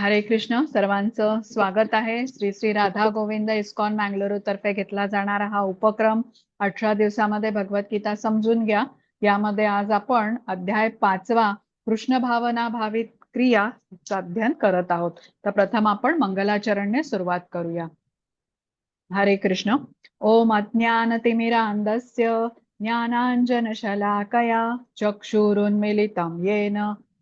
हरे कृष्ण. सर्वांचं स्वागत आहे. श्री श्री राधा गोविंद इस्कॉन मँगलोर तर्फे घेतला जाणारा हा उपक्रम 18 दिवसामध्ये भगवद्गीता समजून घ्या. यामध्ये आज आपण अध्याय 5वा कृष्ण भावना भावित क्रिया चं अध्ययन करत आहोत. तर प्रथम आपण मंगलाचरणने सुरुवात करूया. हरे कृष्ण. ओम अज्ञानतिमिरान्धस्य ज्ञानाञ्जनशलाकया चक्षुरुन्मीलितं येन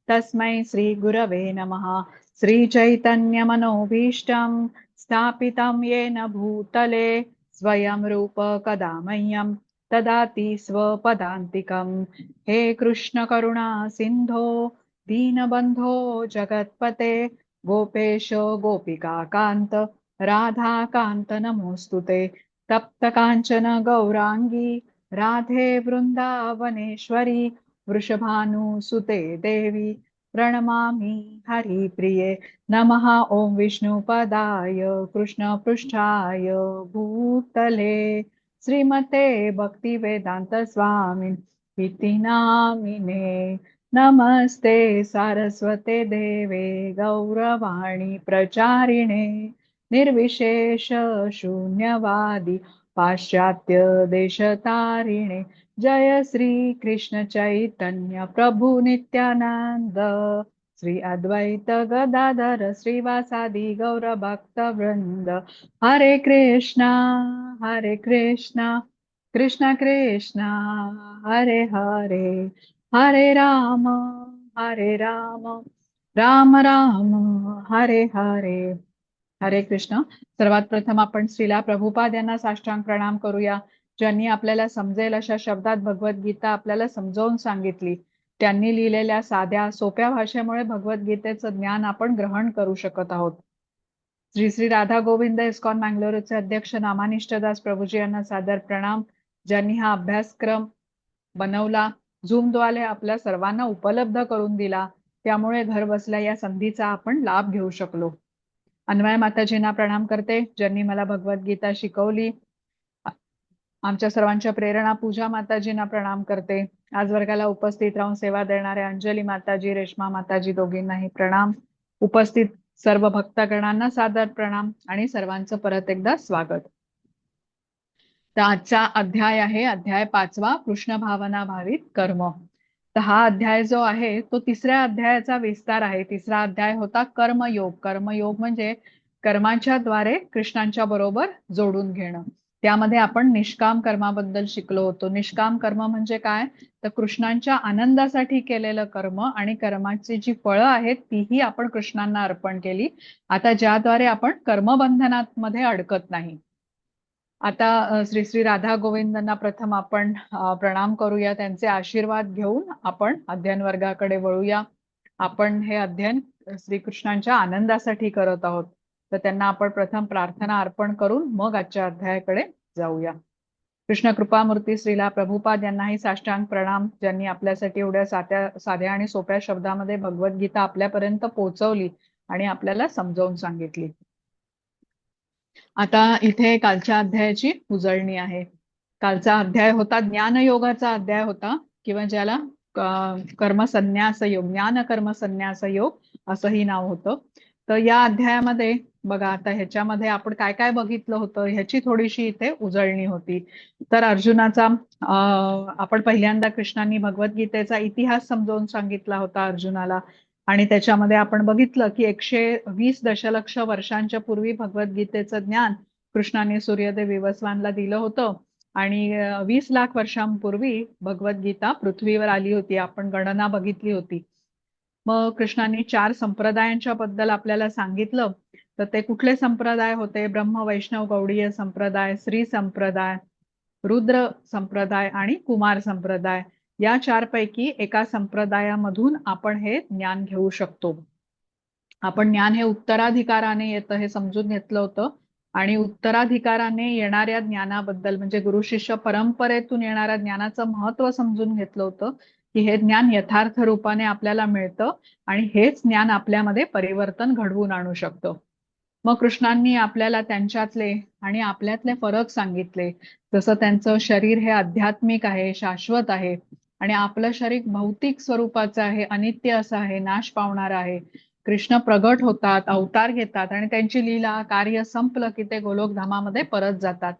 तस्मै श्रीगुरवे नमः. श्रीचैतन्यमनोभीष्टं स्थापितं येन भूतले स्वयं रूप कदा मह्यं ददाति स्वपदान्तिकम्. हे कृष्ण करुणा सिन्धो दीनबन्धो जगत्पते गोपेश गोपिका कान्त राधाकान्त नमोऽस्तुते. तप्त काञ्चन गौराङ्गी राधे वृन्दावनेश्वरी वृषभानुसुते देवी प्रणमामि हरिप्रिये. नमः. ओम विष्णुपदाय कृष्णपृष्ठाय भूतले श्रीमते भक्तिवेदान्त स्वामिन् इति नामिने. नमस्ते सारस्वते देवे गौरवाणी प्रचारिणे निर्विशेष शून्यवादी पाश्चात्य देशतारिणे. जय श्री कृष्ण चैतन्य प्रभु नित्यानंद श्री अद्वैत गदाधर श्रीवासादि गौर भक्त वृंद. हरे कृष्णा कृष्ण कृष्ण हरे हरे हरे राम राम राम हरे हरे. हरे कृष्ण. सर्वात प्रथम आपण श्रीला प्रभुपाद यांना साष्टांग प्रणाम करूया, ज्यांनी आपल्याला समजेल अशा शब्दात भगवद्गीता आपल्याला समजावून सांगितली. त्यांनी लिहिलेल्या साध्या सोप्या भाषेमुळे भगवद्गीतेचं ज्ञान आपण ग्रहण करू शकत आहोत. श्री श्री राधा गोविंद इस्कॉन मँगलोरचे अध्यक्ष नामानिष्ठदास प्रभूजी यांना सादर प्रणाम, ज्यांनी हा अभ्यासक्रम बनवला, झूमद्वारे आपल्या सर्वांना उपलब्ध करून दिला. त्यामुळे घर बसल्या या संधीचा आपण लाभ घेऊ शकलो. अन्वय माताजींना प्रणाम करते, ज्यांनी मला भगवद्गीता शिकवली. आमच्या सर्वांच्या प्रेरणा पूजा माताजींना प्रणाम करते. आज वर्गाला उपस्थित राहून सेवा देणाऱ्या अंजली माताजी, रेश्मा माताजी दोघींनाही प्रणाम. उपस्थित सर्व भक्तगणांना सादर प्रणाम आणि सर्वांचं परत एकदा स्वागत. तर आजचा अध्याय आहे अध्याय 5वा कृष्ण भावना भावित कर्म. तर हा अध्याय जो आहे तो तिसऱ्या अध्यायाचा विस्तार आहे. तिसरा अध्याय होता कर्मयोग. कर्मयोग म्हणजे कर्मांच्या द्वारे कृष्णांच्या बरोबर जोडून घेणं. त्यामध्ये आपण निष्काम कर्माबद्दल शिकलो होतो. निष्काम कर्म म्हणजे काय, तर कृष्णांच्या आनंदासाठी केलेलं कर्म आणि कर्माची जी फळं आहेत तीही आपण कृष्णांना अर्पण केली. आता ज्याद्वारे आपण कर्मबंधनात मध्ये अडकत नाही. आता श्री श्री राधा गोविंदांना प्रथम आपण प्रणाम करूया. त्यांचे आशीर्वाद घेऊन आपण अध्ययन वर्गाकडे वळूया. आपण हे अध्ययन श्रीकृष्णांच्या आनंदासाठी करत आहोत. तर त्यांना आपण प्रथम प्रार्थना अर्पण करून मग आजच्या अध्यायाकडे जाऊया. कृष्ण कृपामूर्ती श्रीला प्रभुपाद यांनाही साष्टांग प्रणाम, ज्यांनी आपल्यासाठी एवढ्या साध्या आणि सोप्या शब्दामध्ये भगवद्गीता आपल्यापर्यंत पोहोचवली आणि आपल्याला समजावून सांगितली. आता इथे कालच्या अध्यायाची उजळणी आहे. कालचा अध्याय होता ज्ञानयोगाचा अध्याय होता, किंवा ज्याला कर्मसन्यास योग, ज्ञान कर्मसन्यास योग असंही नाव होतं. तर या अध्यायामध्ये बघा, आता ह्याच्यामध्ये आपण काय काय बघितलं होतं ह्याची थोडीशी इथे उजळणी होती. तर अर्जुनाचा आपण पहिल्यांदा कृष्णांनी भगवद्गीतेचा इतिहास समजावून सांगितला होता अर्जुनाला. आणि त्याच्यामध्ये आपण बघितलं की 120 दशलक्ष वर्षांच्या पूर्वी भगवद्गीतेचं ज्ञान कृष्णाने सूर्यदेव विवस्वानला दिलं होतं. आणि 20 लाख वर्षांपूर्वी भगवद्गीता पृथ्वीवर आली होती. आपण गणना बघितली होती. मग कृष्णाने 4 संप्रदायांच्या बद्दल आपल्याला सांगितलं. तर ते कुठले संप्रदाय होते, ब्रह्म वैष्णव गौडीय संप्रदाय, श्री संप्रदाय, रुद्र संप्रदाय आणि कुमार संप्रदाय. या 4 पैकी एका संप्रदायामधून आपण हे ज्ञान घेऊ शकतो. आपण ज्ञान हे उत्तराधिकाराने येतं हे समजून घेतलं होतं. आणि उत्तराधिकाराने येणाऱ्या ज्ञानाबद्दल म्हणजे गुरु शिष्य परंपरेतून येणाऱ्या ज्ञानाचं महत्व समजून घेतलं होतं की हे ज्ञान यथार्थ रूपाने आपल्याला मिळतं आणि हेच ज्ञान आपल्यामध्ये परिवर्तन घडवून आणू शकतं. मग कृष्णांनी आपल्याला त्यांच्यातले आणि आपल्यातले फरक सांगितले. जसं त्यांचं शरीर हे आध्यात्मिक आहे, शाश्वत आहे, आणि आपलं शरीर भौतिक स्वरूपाचं आहे, अनित्य असं आहे, नाश पावणार आहे. कृष्ण प्रगट होतात, अवतार घेतात आणि त्यांची लीला कार्य संपलं की ते गोलोकधामामध्ये परत जातात.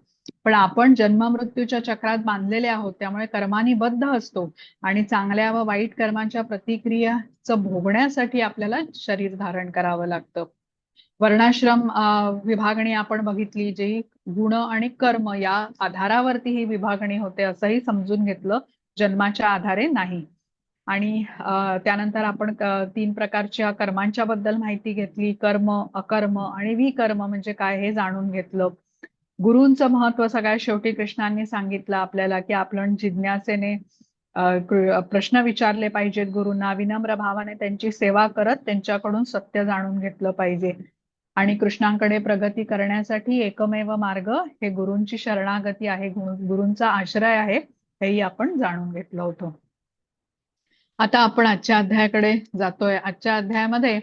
पण आपण जन्म मृत्यूच्या चक्रात बांधलेले आहोत, त्यामुळे कर्मानी बद्ध असतो आणि चांगल्या व वाईट कर्मांच्या प्रतिक्रियाचं भोगण्यासाठी आपल्याला शरीर धारण करावं लागतं. वर्णाश्रम विभागणी आपण बघितली, जी गुण आणि कर्म या आधारावरती ही विभागणी होते असंही समजून घेतलं, जन्माच्या आधारे नाही. आणि त्यानंतर आपण 3 प्रकारच्या कर्मांच्या बद्दल माहिती घेतली. कर्म, अकर्म आणि विकर्म म्हणजे काय हे जाणून घेतलं. गुरूंचं महत्व सगळ्यात शेवटी कृष्णांनी सांगितलं आपल्याला, की आपण जिज्ञासेने प्रश्न विचारले पाहिजेत गुरूंना, विनम्र भावाने त्यांची सेवा करत त्यांच्याकडून सत्य जाणून घेतलं पाहिजे. आणि कृष्णांकडे प्रगती करण्यासाठी एकमेव मार्ग हे गुरूंची शरणागती आहे, गुरूंचा आश्रय आहे, हेही आपण जाणून घेतलं होतं. आता आपण आजच्या अध्यायाकडे जातोय. आजच्या अध्यायामध्ये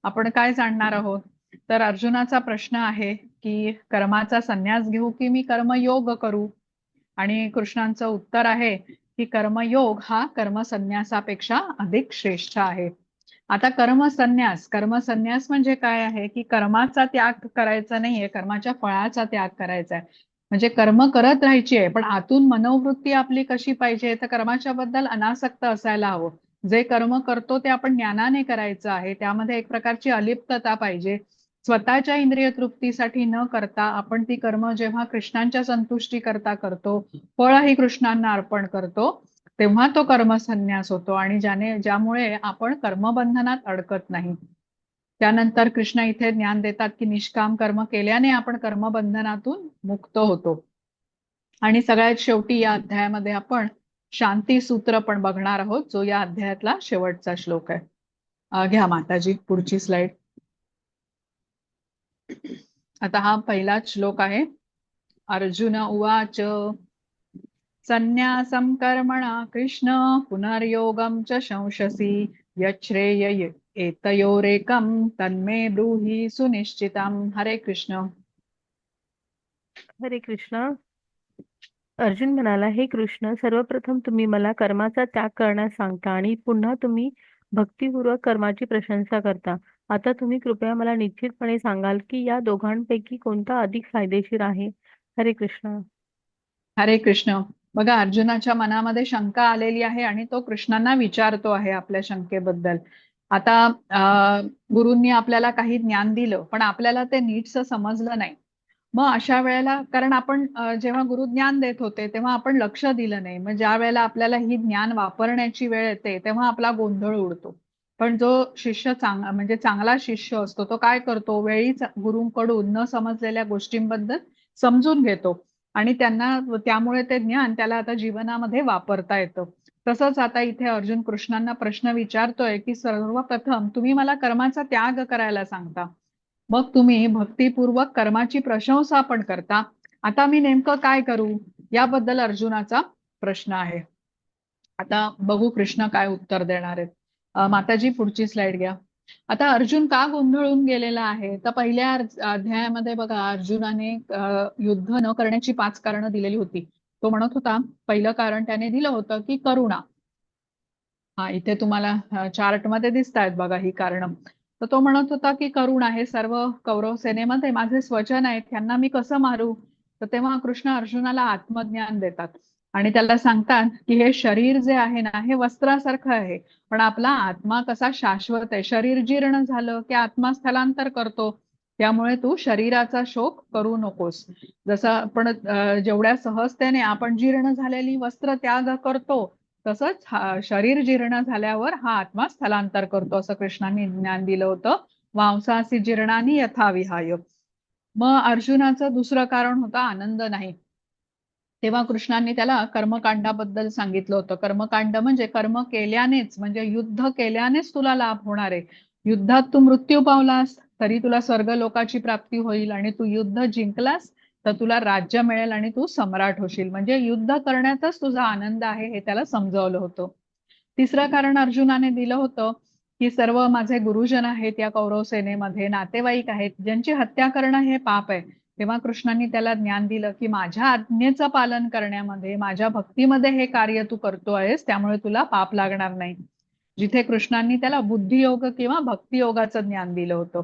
आपण काय जाणणार आहोत, तर अर्जुनाचा प्रश्न आहे की कर्माचा संन्यास घेऊ की मी कर्मयोग करू. आणि कृष्णांचं उत्तर आहे की कर्मयोग हा कर्मसन्यासापेक्षा अधिक श्रेष्ठ आहे. आता कर्मसन्यास म्हणजे काय आहे, की कर्माचा त्याग करायचा नाहीये, कर्माच्या फळाचा त्याग करायचा आहे. म्हणजे कर्म करत राहायची आहे, पण आतून मनोवृत्ती आपली कशी पाहिजे, तर कर्माच्या बद्दल अनासक्त असायला हवं. जे कर्म करतो ते आपण ज्ञानाने करायचं आहे, त्यामध्ये एक प्रकारची अलिप्तता पाहिजे. स्वतःच्या इंद्रिय तृप्तीसाठी न करता आपण ती कर्म जेव्हा कृष्णांच्या संतुष्टी करता करतो, फळही कृष्णांना अर्पण करतो, तेव्हा तो कर्मसन्यास होतो आणि ज्यामुळे आपण कर्मबंधनात अडकत नाही. त्यानंतर कृष्ण इथे ज्ञान देतात की निष्काम कर्म केल्याने आपण कर्मबंधनातून मुक्त होतो. आणि सगळ्यात शेवटी या अध्यायामध्ये आपण शांती सूत्र पण बघणार आहोत, जो या अध्यायातला शेवटचा श्लोक आहे. घ्या माताजी पुढची स्लाइड. आता हा पहिलाच श्लोक आहे. अर्जुन उवाच संन्यासं कर्मणा कृष्ण पुनर्योगं च शंससि यच्छ्रेय एतयोरेकं तन्मे ब्रूहि सुनिश्चितम्. हरे कृष्ण. हरे कृष्ण. अर्जुन म्हणाला, हे कृष्ण, सर्वप्रथम तुम्ही मला कर्माचा त्याग करण्यास सांगता आणि पुन्हा तुम्ही भक्तिपूर्वक कर्माची प्रशंसा करता. आता तुम्ही कृपया मला निश्चितपणे सांगाल की या दोघांपैकी कोणता अधिक फायदेशीर आहे. हरे कृष्ण. हरे कृष्ण. बघा, अर्जुनाच्या मनामध्ये शंका आलेली आहे आणि तो कृष्णांना विचारतो आहे आपल्या शंकेबद्दल. आता गुरूंनी आपल्याला काही ज्ञान दिलं, पण आपल्याला ते नीटसं समजलं नाही. मग अशा वेळेला, कारण आपण जेव्हा गुरु ज्ञान देत होते तेव्हा आपण लक्ष दिलं नाही. मग ज्या वेळेला आपल्याला ही ज्ञान वापरण्याची वेळ येते तेव्हा आपला गोंधळ उडतो. पण जो शिष्य म्हणजे चांगला शिष्य असतो, तो काय करतो, वेळीच गुरूंकडून न समजलेल्या गोष्टींबद्दल समजून घेतो आणि त्यामुळे ते ज्ञान त्याला आता जीवनामध्ये वापरता येतं. तसंच आता इथे अर्जुन कृष्णांना प्रश्न विचारतोय की सर्वप्रथम तुम्ही मला कर्माचा त्याग करायला सांगता, मग तुम्ही भक्तिपूर्वक कर्माची प्रशंसा पण करता, आता मी नेमकं काय करू, याबद्दल अर्जुनाचा प्रश्न आहे. आता बघू कृष्ण काय उत्तर देणार आहेत. माताजी पुढची स्लाइड घ्या. आता अर्जुन का गोंधळून गेलेला आहे, तर पहिल्या अध्यायामध्ये बघा, अर्जुनाने युद्ध न करण्याची 5 कारणं दिलेली होती. तो म्हणत होता, पहिलं कारण त्याने दिलं होतं की करुणा. हा, इथे तुम्हाला चार्ट मध्ये दिसत आहेत बघा ही कारणं. तर तो म्हणत होता की करुणा, हे सर्व कौरव सेनेमध्ये माझे स्वजन आहेत, त्यांना मी कसं मारू. तर तेव्हा कृष्ण अर्जुनाला आत्मज्ञान देतात आणि त्याला सांगतात की हे शरीर जे आहे ना, हे वस्त्रासारखं आहे, पण आपला आत्मा कसा शाश्वत आहे. शरीर जीर्ण झालं की आत्मा स्थलांतर करतो, त्यामुळे तू शरीराचा शोक करू नकोस. जसं आपण जेवढ्या सहजतेने आपण जीर्ण झालेली वस्त्र त्याग करतो, तसंच शरीर जीर्ण झाल्यावर हा आत्मा स्थलांतर करतो, असं कृष्णांनी ज्ञान दिलं होतं. वांसासी जीर्णानी यथा विहाय. मग अर्जुनाचं दुसरं कारण होतं आनंद नाही. तेव्हा कृष्णांनी त्याला कर्मकांडाबद्दल सांगितलं होतं. कर्मकांड म्हणजे कर्म केल्यानेच, म्हणजे युद्ध केल्यानेच तुला लाभ होणार आहे. युद्धात तू मृत्यू पावलास तरी तुला स्वर्ग लोकाची प्राप्ती होईल आणि तू युद्ध जिंकलास तर तुला राज्य मिळेल आणि तू सम्राट होशील. म्हणजे युद्ध करण्यातच तुझा आनंद आहे, हे त्याला समजावलं होतं. तिसरं कारण अर्जुनाने दिलं होतं की सर्व माझे गुरुजन आहेत या कौरव सेनेमध्ये, नातेवाईक आहेत, ज्यांची हत्या करणं हे पाप आहे. तेव्हा कृष्णांनी त्याला ज्ञान दिलं की माझ्या आज्ञेचं पालन करण्यामध्ये, माझ्या भक्तीमध्ये हे कार्य तू करतो आहेस, त्यामुळे तुला पाप लागणार नाही. जिथे कृष्णांनी त्याला बुद्धियोग किंवा भक्तियोगाचं ज्ञान दिलं होतं.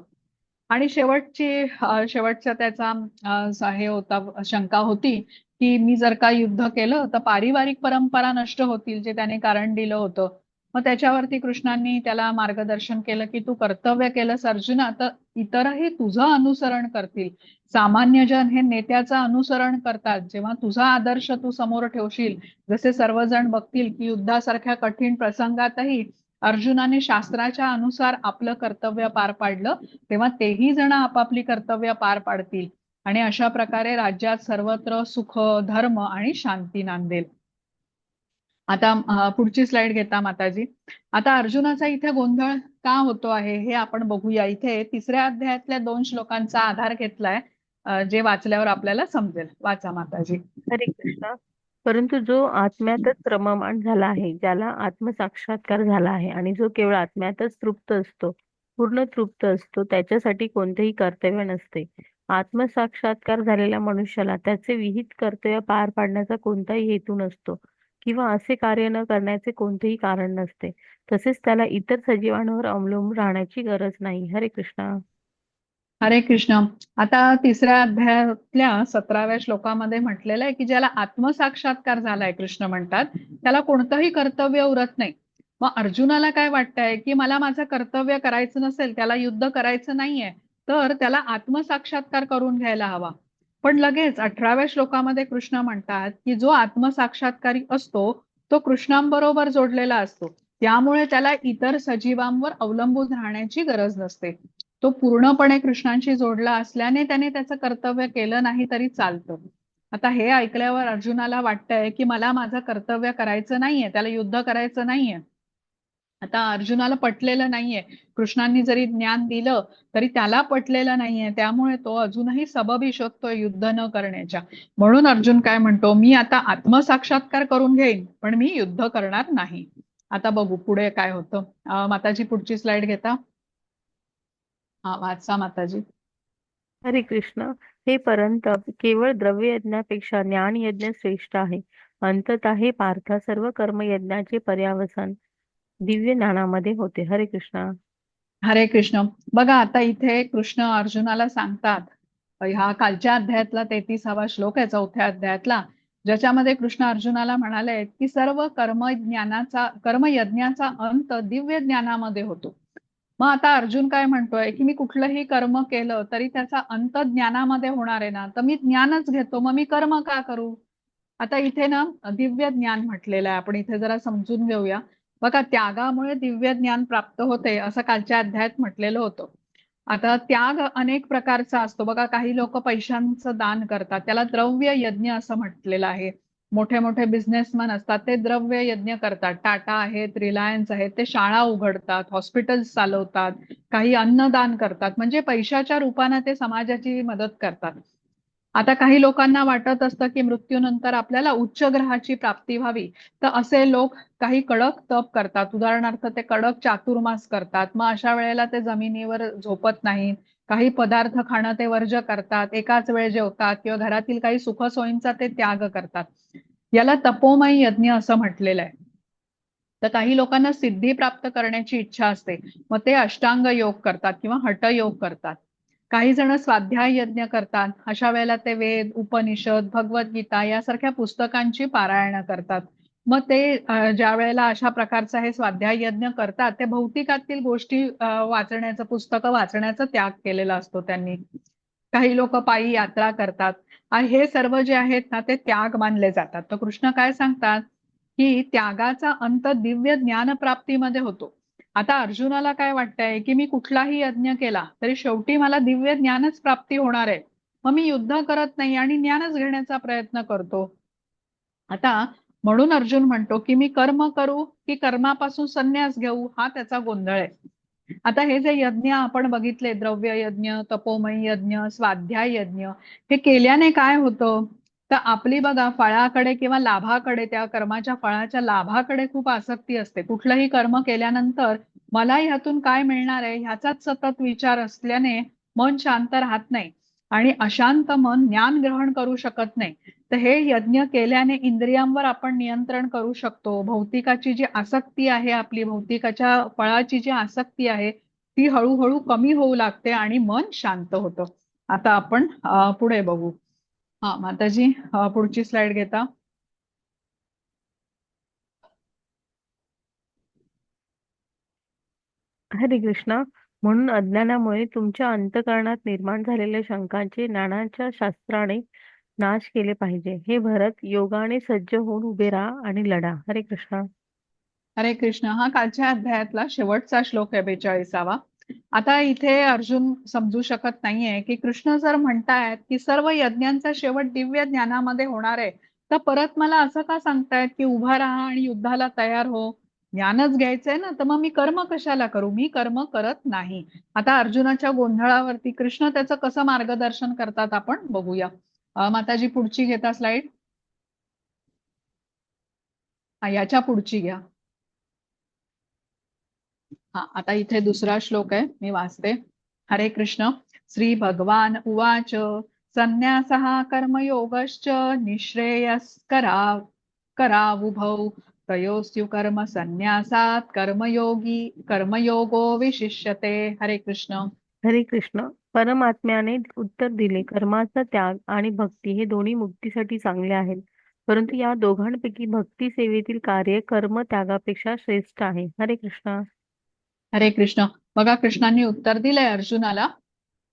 आणि शेवटच्या त्याचा हे होता, शंका होती की मी जर का युद्ध केलं तर पारिवारिक परंपरा नष्ट होतील, जे त्याने कारण दिलं होतं. मग त्याच्यावरती कृष्णांनी त्याला मार्गदर्शन केलं की तू कर्तव्य केलंस अर्जुना तर इतरही तुझं अनुसरण करतील. सामान्य जन हे नेत्याचं अनुसरण करतात. जेव्हा तुझा आदर्श तू समोर ठेवशील, जसे सर्वजण बघतील की युद्धासारख्या कठीण प्रसंगातही अर्जुनाने शास्त्राच्या अनुसार आपलं कर्तव्य पार पाडलं, तेव्हा तेही जण आपापली कर्तव्य पार पाडतील आणि अशा प्रकारे राज्यात सर्वत्र सुख, धर्म आणि शांती नांदेल. आता पुढची स्लाइड घेता माताजी. आता अर्जुनाचा इथे गोंधळ का होतो आहे हे आपण बघूया. इथे 3ऱ्या अध्यायातल्या 2 श्लोकांचा आधार घेतलाय, जे वाचल्यावर आपल्याला समजेल. वाचा माताजी. हरे कृष्णा. परंतु जो आत्म्यातच रममाण झाला आहे, ज्याला आत्मसाक्षात्कार झाला आहे आणि जो केवळ आत्म्यातच तृप्त असतो, पूर्ण तृप्त असतो, त्याच्यासाठी कोणतेही कर्तव्य नसते. आत्मसाक्षात्कार झालेल्या मनुष्याला त्याचे विहित कर्तव्य पार पाडण्याचा कोणताही हेतू नसतो किंवा असे कार्य न करण्याचे कोणतेही कारण नसते. तसेच त्याला इतर सजीवांवर अवलंबून राहण्याची गरज नाही. हरे कृष्णा. हरे कृष्ण. आता 3ऱ्या अध्यायातल्या 17व्या श्लोकामध्ये म्हटलेलं आहे की ज्याला आत्मसाक्षात्कार झालाय, कृष्ण म्हणतात, त्याला कोणतंही कर्तव्य उरत नाही. मग अर्जुनाला काय वाटतंय की मला माझं कर्तव्य करायचं नसेल, त्याला युद्ध करायचं नाहीये, तर त्याला आत्मसाक्षात्कार करून घ्यायला हवा. पण लगेच 18व्या श्लोकामध्ये कृष्ण म्हणतात की जो आत्मसाक्षात्कारी असतो तो कृष्णांबरोबर जोडलेला असतो, त्यामुळे त्याला इतर सजीवांवर अवलंबून राहण्याची गरज नसते. तो पूर्णपणे कृष्णांशी जोडला असल्याने त्याने त्याचं कर्तव्य केलं नाही तरी चालतं. आता हे ऐकल्यावर अर्जुनाला वाटतंय की मला माझं कर्तव्य करायचं नाहीये, त्याला युद्ध करायचं नाहीये. आता अर्जुनाला पटलेलं नाहीये. कृष्णांनी जरी ज्ञान दिलं तरी त्याला पटलेलं नाहीये, त्यामुळे तो अजूनही सबबी शोधतोय युद्ध न करण्याच्या. म्हणून अर्जुन काय म्हणतो, मी आता आत्मसाक्षात्कार करून घेईन पण मी युद्ध करणार नाही. आता बघू पुढे काय होतं. माताजी पुढची स्लाइड घेता. हा वाचा माताजी. हरे कृष्ण. हे परंतप केवळ द्रव्य यज्ञापेक्षा ज्ञान यज्ञ श्रेष्ठ आहे. अंततः हे पार्थ सर्व कर्मयज्ञाचे पर्यावसान दिव्य ज्ञानामध्ये होते. हरे कृष्णा. हरे कृष्ण. बघा आता इथे कृष्ण अर्जुनाला सांगतात, ह्या कालच्या अध्यायातला 33वा श्लोक आहे 4थ्या अध्यायातला, ज्याच्यामध्ये कृष्ण अर्जुनाला म्हणाले की सर्व कर्मयज्ञाचा अंत दिव्य ज्ञानामध्ये होतो. मग आता अर्जुन काय म्हणतोय की मी कुठलंही कर्म केलं तरी त्याचा अंत ज्ञानामध्ये होणार आहे ना, तर मी ज्ञानच घेतो, मग मी कर्म का करू. आता इथे ना दिव्य ज्ञान म्हटलेलं आहे, आपण इथे जरा समजून घेऊया. बघा, त्यागामुळे दिव्य ज्ञान प्राप्त होते असं कालच्या अध्यायात म्हटलेलं होतं. आता त्याग अनेक प्रकारचा असतो बघा. काही लोक पैशांचं दान करतात, त्याला द्रव्य यज्ञ असं म्हटलेलं आहे. मोठे मोठे बिझनेसमॅन असतात, ते द्रव्य यज्ञ करतात. टाटा आहेत, रिलायन्स आहेत, ते शाळा उघडतात, हॉस्पिटल्स चालवतात, काही अन्नदान करतात, म्हणजे पैशाच्या रूपाने ते समाजाची मदत करतात. आता काही लोकांना वाटत असतं की मृत्यूनंतर आपल्याला उच्च ग्रहाची प्राप्ती व्हावी, तर असे लोक काही कडक तप करतात. उदाहरणार्थ ते कडक चातुर्मास करतात. मग अशा वेळेला ते जमिनीवर झोपत नाहीत, काही पदार्थ खाणं ते वर्ज्य करतात, एकाच वेळ जेवतात किंवा घरातील काही सुखसोयींचा ते त्याग करतात. याला तपोमय यज्ञ असं म्हटलेलं आहे. तर काही लोकांना सिद्धी प्राप्त करण्याची इच्छा असते, मग ते अष्टांग योग करतात किंवा हठयोग करतात. काही जण स्वाध्याय यज्ञ करतात. अशा वेळेला ते वेद, उपनिषद, भगवद्गीता यासारख्या पुस्तकांची पारायण करतात. मग ते ज्या वेळेला अशा प्रकारचा हे स्वाध्याय यज्ञ करतात, ते भौतिकातील गोष्टी वाचण्याचं, पुस्तकं वाचण्याचा त्याग केलेला असतो त्यांनी. काही लोक पायी यात्रा करतात. हे सर्व जे आहेत ना ते त्याग मानले जातात. तर कृष्ण काय सांगतात की त्यागाचा अंत दिव्य ज्ञानप्राप्तीमध्ये होतो. आता अर्जुनाला काय वाटतंय की मी कुठलाही यज्ञ केला तरी शेवटी मला दिव्य ज्ञानच प्राप्ती होणार आहे, मग मी युद्ध करत नाही आणि ज्ञानच घेण्याचा प्रयत्न करतो. आता म्हणून अर्जुन म्हणतो की मी कर्म करू की कर्मापासून संन्यास घेऊ, हा त्याचा गोंधळ आहे. आता हे जे यज्ञ आपण बघितले, द्रव्य यज्ञ, तपोमय यज्ञ, स्वाध्याय यज्ञ, हे केल्याने काय होतं, तर आपली बघा फळाकडे किंवा लाभाकडे, त्या कर्माच्या फळाच्या लाभाकडे खूप आसक्ती असते. कुठलंही कर्म केल्यानंतर मला ह्यातून काय मिळणार आहे ह्याचाच सतत विचार असल्याने मन शांत राहत नाही आणि अशांत मन ज्ञान ग्रहण करू शकत नाही. तर हे यज्ञ केल्याने इंद्रियांवर आपण नियंत्रण करू शकतो. भौतिकाची जी आसक्ती आहे, आपली भौतिकाच्या फळाची जी आसक्ती आहे ती हळूहळू कमी होऊ लागते आणि मन शांत होतं. आता आपण पुढे बघू. हा माताजी, पुढची स्लाइड घेता. हरे कृष्ण. म्हणून अज्ञानामुळे तुमच्या अंतःकरणात निर्माण झालेल्या शंकांचे ज्ञानाच्या शास्त्राने नाश केले पाहिजे. हे भरत, योगाने सज्ज होऊन उभे राहा आणि लढा. हरे कृष्ण. हरे कृष्ण. हा कालच्या अध्यायातला शेवटचा श्लोक आहे, 42वा. आता इथे अर्जुन समजू शकत नाहीये की कृष्ण जर म्हणतायत की सर्व यज्ञांचा शेवट दिव्य ज्ञानामध्ये होणार आहे, तर परत मला असं का सांगतायत की उभा राहा आणि युद्धाला तयार हो. ज्ञानच घ्यायचंय ना, तर मग मी कर्म कशाला करू? मी कर्म करत नाही. आता अर्जुनाच्या गोंधळावरती कृष्ण त्याचं कसं मार्गदर्शन करतात आपण बघूया. माताजी, पुढची घेता स्लाइड. याच्या पुढची घ्या. हा, आता इथे दुसरा श्लोक आहे, मी वाचते. हरे कृष्ण. श्री भगवान उवाच संन्यासः कर्मयोगश्च निःश्रेयस्करावुभौ तयोस्तु कर्म संन्यासात कर्मयोगो विशिष्यते. हरे कृष्ण. हरे कृष्ण. परमात्म्याने उत्तर दिले, कर्माचा त्याग आणि भक्ती हे दोन्ही मुक्तीसाठी चांगले आहेत. परंतु या दोघांपैकी भक्ती सेवेतील कार्य कर्म त्यागापेक्षा श्रेष्ठ आहे. हरे कृष्ण. हरे कृष्ण. बघा, कृष्णांनी उत्तर दिलंय अर्जुनाला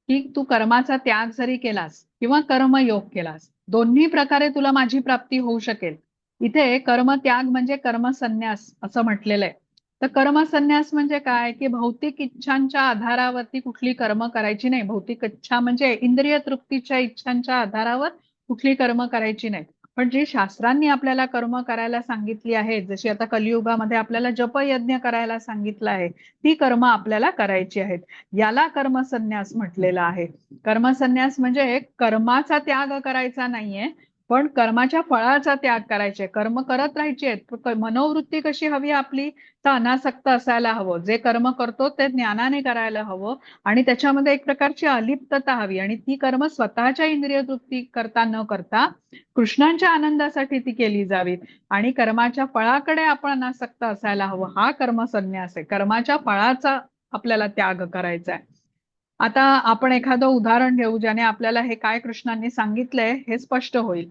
की तू कर्माचा त्याग जरी केलास किंवा कर्मयोग केलास, दोन्ही प्रकारे तुला माझी प्राप्ती होऊ शकेल. इथे कर्मत्याग म्हणजे कर्मसन्यास असं म्हटलेलं आहे. तर कर्मसन्यास म्हणजे काय, की भौतिक इच्छांच्या आधारावरती कुठली कर्म करायची नाही. भौतिक इच्छा म्हणजे इंद्रिय तृप्तीच्या इच्छांच्या आधारावर कुठली कर्म करायची नाही. पण जी शास्त्रांनी आपल्याला कर्म करायला सांगितली आहेत, जशी आता कलियुगामध्ये आपल्याला जपयज्ञ करायला सांगितलं आहे, ती कर्म आपल्याला करायची आहेत. याला कर्मसन्यास म्हटलेला आहे. कर्मसन्यास म्हणजे कर्माचा त्याग करायचा नाहीये, पण कर्माच्या फळाचा त्याग करायचे. कर्म करत राहायचे. मनोवृत्ती कशी हवी आपली, तर अनासक्त असायला हवं. जे कर्म करतो ते ज्ञानाने करायला हवं आणि त्याच्यामध्ये एक प्रकारची अलिप्तता हवी आणि ती कर्म स्वतःच्या इंद्रिय तृप्ती करता न करता कृष्णांच्या आनंदासाठी ती केली जावीत आणि कर्माच्या फळाकडे आपण अनासक्त असायला हवं. हा कर्मसन्यास आहे. कर्माच्या फळाचा आपल्याला त्याग करायचा आहे. आता आपण एखादं उदाहरण घेऊ ज्याने आपल्याला हे काय कृष्णांनी सांगितलंय हे स्पष्ट होईल.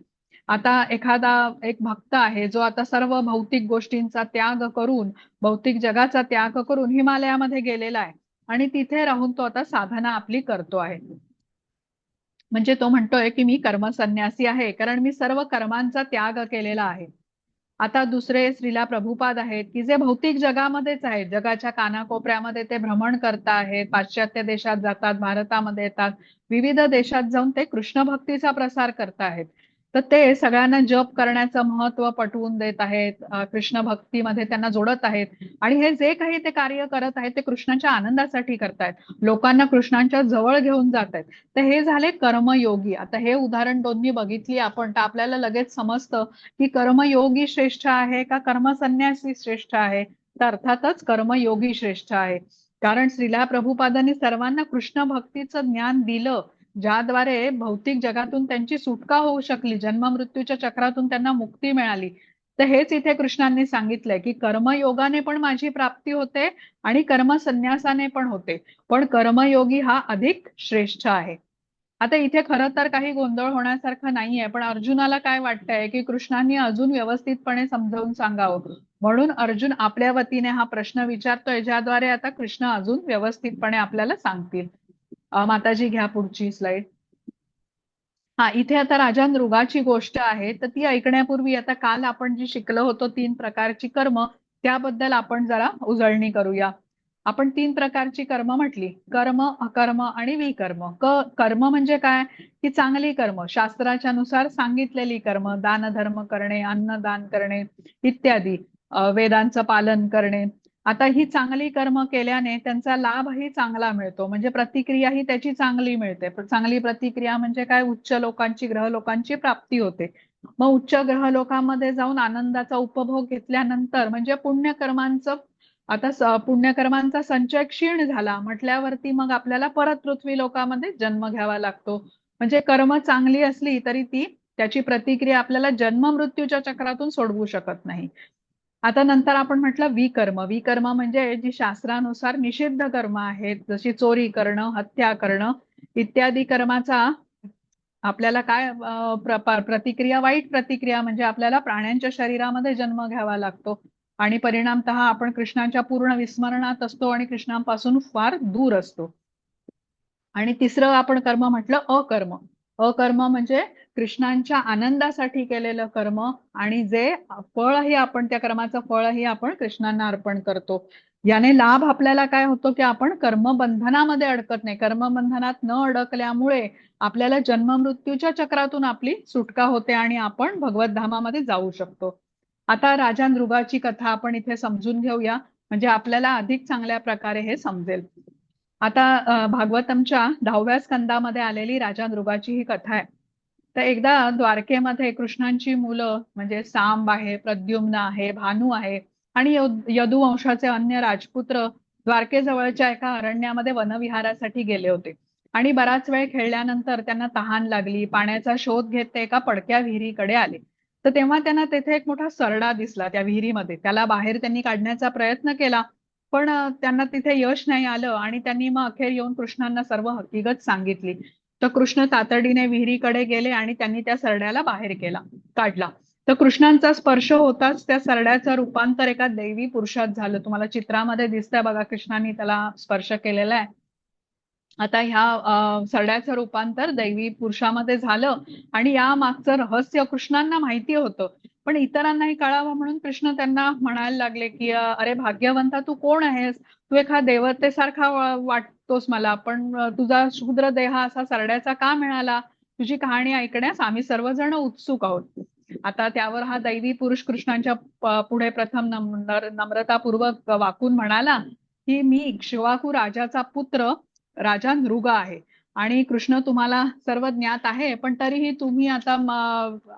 आता एक भक्त आहे जो आता सर्व भौतिक गोष्टींचा त्याग करून, भौतिक जगाचा त्याग करून हिमालयामध्ये गेलेला आहे आणि तिथे राहून तो आता साधना आपली करतो आहे. म्हणजे तो म्हणतोय की मी कर्मसन्यासी आहे, कारण मी सर्व कर्मांचा त्याग केलेला आहे. आता दुसरे श्रीला प्रभुपाद आहेत की जे भौतिक जगामध्येच आहेत, जगाच्या कानाकोपऱ्यामध्ये ते भ्रमण करता आहेत, पाश्चात्य देशात जातात, भारतामध्ये येतात, विविध देशात जाऊन ते कृष्ण भक्तीचा प्रसार करताहेत. तर ते सगळ्यांना जप करण्याचं महत्व पटवून देत आहेत, कृष्ण भक्तीमध्ये त्यांना जोडत आहेत आणि हे जे काही ते कार्य करत आहेत ते कृष्णाच्या आनंदासाठी करतायत, लोकांना कृष्णांच्या जवळ घेऊन जात आहेत. तर हे झाले कर्मयोगी. आता हे उदाहरण दोन्ही बघितली आपण तर आपल्याला लगेच समजतं की कर्मयोगी श्रेष्ठ आहे का कर्मसन्यासी श्रेष्ठ आहे. तर अर्थातच कर्मयोगी श्रेष्ठ आहे. कारण श्रीला प्रभुपादांनी सर्वांना कृष्ण भक्तीचं ज्ञान दिलं, ज्याद्वारे भौतिक जगातून त्यांची सुटका होऊ शकली, जन्म मृत्यूच्या चक्रातून त्यांना मुक्ती मिळाली. तर हेच इथे कृष्णांनी सांगितलंय की कर्मयोगाने पण माझी प्राप्ती होते आणि कर्मसन्यासाने पण होते, पण कर्मयोगी हा अधिक श्रेष्ठ आहे. आता इथे खरं तर काही गोंधळ होण्यासारखं नाहीये, पण अर्जुनाला काय वाटतंय की कृष्णांनी अजून व्यवस्थितपणे समजावून सांगावं, म्हणून अर्जुन आपल्या वतीने हा प्रश्न विचारतोय, ज्याद्वारे आता कृष्ण अजून व्यवस्थितपणे आपल्याला सांगतील. माताजी, घ्या पुढची स्लाइड. हा, इथे आता राजा नृगाची गोष्ट आहे, तर ती ऐकण्यापूर्वी आता काल आपण जी शिकलो होतो 3 प्रकारची कर्म, त्याबद्दल आपण जरा उजळणी करूया. आपण 3 प्रकारची कर्म म्हटली, कर्म, अकर्म आणि विकर्म. कर्म म्हणजे काय, की चांगली कर्म, शास्त्राच्या नुसार सांगितलेली कर्म, दान धर्म करणे, अन्नदान करणे इत्यादी, वेदांचं पालन करणे. आता ही चांगली कर्म केल्याने त्यांचा लाभही चांगला मिळतो, म्हणजे प्रतिक्रिया ही त्याची चांगली मिळते. चांगली प्रतिक्रिया म्हणजे काय, उच्च लोकांची, ग्रह लोकांची प्राप्ती होते. मग उच्च ग्रह लोकांमध्ये जाऊन आनंदाचा उपभोग घेतल्यानंतर म्हणजे पुण्यकर्मांचं, आता पुण्यकर्मांचा संचय क्षीण झाला म्हटल्यावरती मग आपल्याला परत पृथ्वी लोकामध्ये जन्म घ्यावा लागतो. म्हणजे कर्म चांगली असली तरी ती त्याची प्रतिक्रिया आपल्याला जन्म मृत्यूच्या चक्रातून सोडवू शकत नाही. आता नंतर आपण म्हटलं विकर्म. विकर्म म्हणजे जी शास्त्रानुसार निषिद्ध कर्म आहेत, जशी चोरी करणं, हत्या करणं इत्यादी कर्माचा आपल्याला काय प्रतिक्रिया, वाईट प्रतिक्रिया म्हणजे आपल्याला प्राण्यांच्या शरीरामध्ये जन्म घ्यावा लागतो आणि परिणामतः आपण कृष्णाच्या पूर्ण विस्मरणात असतो आणि कृष्णांपासून फार दूर असतो. आणि तिसरं आपण कर्म म्हटलं अकर्म. अकर्म म्हणजे कृष्णांच्या आनंदासाठी केलेलं कर्म आणि जे फळही आपण त्या कर्माचं फळही आपण कृष्णांना अर्पण करतो. याने लाभ आपल्याला काय होतो की आपण कर्मबंधनामध्ये अडकत नाही. कर्मबंधनात न अडकल्यामुळे आपल्याला जन्म मृत्यूच्या चक्रातून आपली सुटका होते आणि आपण भगवत धामामध्ये जाऊ शकतो. आता राजा नृगाची कथा आपण इथे समजून घेऊया, म्हणजे आपल्याला अधिक चांगल्या प्रकारे हे समजेल. आता भागवतमच्या 10व्या स्कंदामध्ये आलेली राजा नृगाची ही कथा आहे. तर एकदा द्वारकेमध्ये कृष्णांची मुलं म्हणजे सांब आहे, प्रद्युम्न आहे, भानू आहे आणि यदुवंशाचे अन्य राजपुत्र द्वारकेजवळच्या एका अरण्यामध्ये वनविहारासाठी गेले होते. आणि बराच वेळ खेळल्यानंतर त्यांना तहान लागली. पाण्याचा शोध घेत ते एका पडक्या विहिरीकडे आले. तर तेव्हा त्यांना तेथे एक मोठा सरडा दिसला त्या विहिरीमध्ये. त्याला बाहेर त्यांनी काढण्याचा प्रयत्न केला, पण त्यांना तिथे यश नाही आलं आणि त्यांनी मग अखेर येऊन कृष्णांना सर्व हकीकत सांगितली. तर कृष्ण तातडीने विहिरीकडे गेले आणि त्यांनी त्या सरड्याला बाहेर काढला. तर कृष्णांचा स्पर्श होताच त्या सरड्याचं रूपांतर एका दैवी पुरुषात झालं. तुम्हाला चित्रामध्ये दिसतंय बघा, कृष्णांनी त्याला स्पर्श केलेला आहे. आता ह्या सरड्याचं रूपांतर दैवी पुरुषामध्ये झालं आणि या मागचं रहस्य कृष्णांना माहिती होतं, पण इतरांनाही कळावं म्हणून कृष्ण त्यांना म्हणायला लागले की अरे भाग्यवंता, तू कोण आहेस? तू एका देवतेसारखा वाटतोस मला, पण तुझा शूद्र देह असा सरड्याचा का मिळाला? तुझी कहाणी ऐकण्यास आम्ही सर्वजण उत्सुक आहोत. आता त्यावर हा दैवी पुरुष कृष्णांच्या पुढे प्रथम नम्रतापूर्वक वाकून म्हणाला की मी इक्ष्वाकू राजाचा पुत्र राजा नृग आहे आणि कृष्ण तुम्हाला सर्व ज्ञात आहे, पण तरीही तुम्ही आता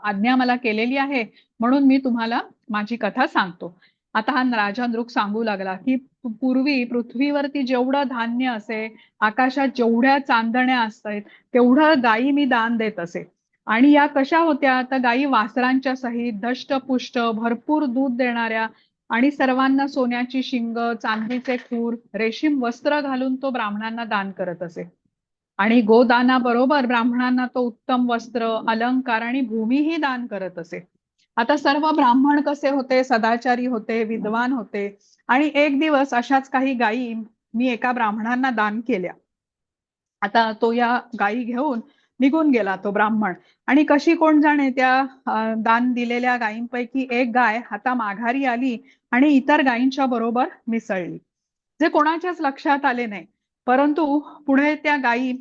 आज्ञा मला केलेली आहे म्हणून मी तुम्हाला माझी कथा सांगतो. आता हा राजा नृग सांगू लागला की पूर्वी पृथ्वीवरती जेवढं धान्य असे, आकाशात जेवढ्या चांदण्या असतात, तेवढं गायी मी दान देत असे. आणि या कशा होत्या? तर गायी वासरांच्या सहित धष्टपुष्ट भरपूर दूध देणाऱ्या आणि सर्वांना सोन्याची शिंग, चांदीचे खूर, रेशीम वस्त्र घालून तो ब्राह्मणांना दान करत असे. आणि गोदानाबरोबर ब्राह्मणांना तो उत्तम वस्त्र, अलंकार आणि भूमीही दान करत असे. आता सर्व ब्राह्मण कसे होते? सदाचारी होते, विद्वान होते. आणि एक दिवस अशाच काही गायी मी एका ब्राह्मणांना दान केल्या. आता तो या गायी घेऊन निघून गेला तो ब्राह्मण. आणि कशी कोण जाणे त्या दान दिलेल्या गायींपैकी एक गाय आता माघारी आली आणि इतर गायींच्या बरोबर मिसळली, जे कोणाच्याच लक्षात आले नाही. परंतु पुढे त्या गायी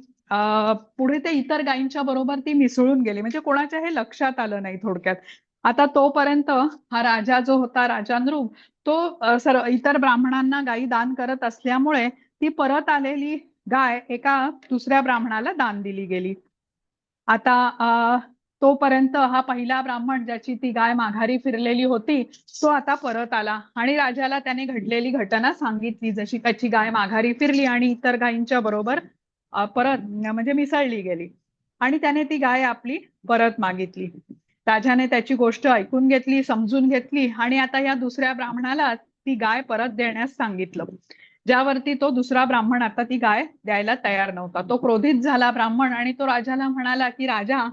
पुढे ते इतर गायींच्या बरोबर ती मिसळून गेली, म्हणजे कोणाच्या हे लक्षात आलं नाही थोडक्यात. आता तोपर्यंत हा राजा जो होता राजा नृग, तो इतर ब्राह्मणांना गायी दान करत असल्यामुळे ती परत आलेली गाय एका दुसऱ्या ब्राह्मणाला दान दिली गेली. आता तोपर्यंत हा पहिला ब्राह्मण ज्याची ती गाय माघारी फिरलेली होती, तो आता परत आला आणि राजाला त्याने घडलेली घटना सांगितली, जशी त्याची गाय माघारी फिरली आणि इतर गायींच्या बरोबर परत म्हणजे मिसळली गेली आणि त्याने ती गाय आपली परत मागितली. राजाने त्याची गोष्ट ऐकून घेतली, समजून घेतली आणि आता या दुसऱ्या ब्राह्मणाला ती गाय परत देण्यास सांगितलं. ज्यावरती तो दुसरा ब्राह्मण आता ती गाय द्यायला तयार नव्हता. तो क्रोधित झाला ब्राह्मण आणि तो राजाला म्हणाला की राजा,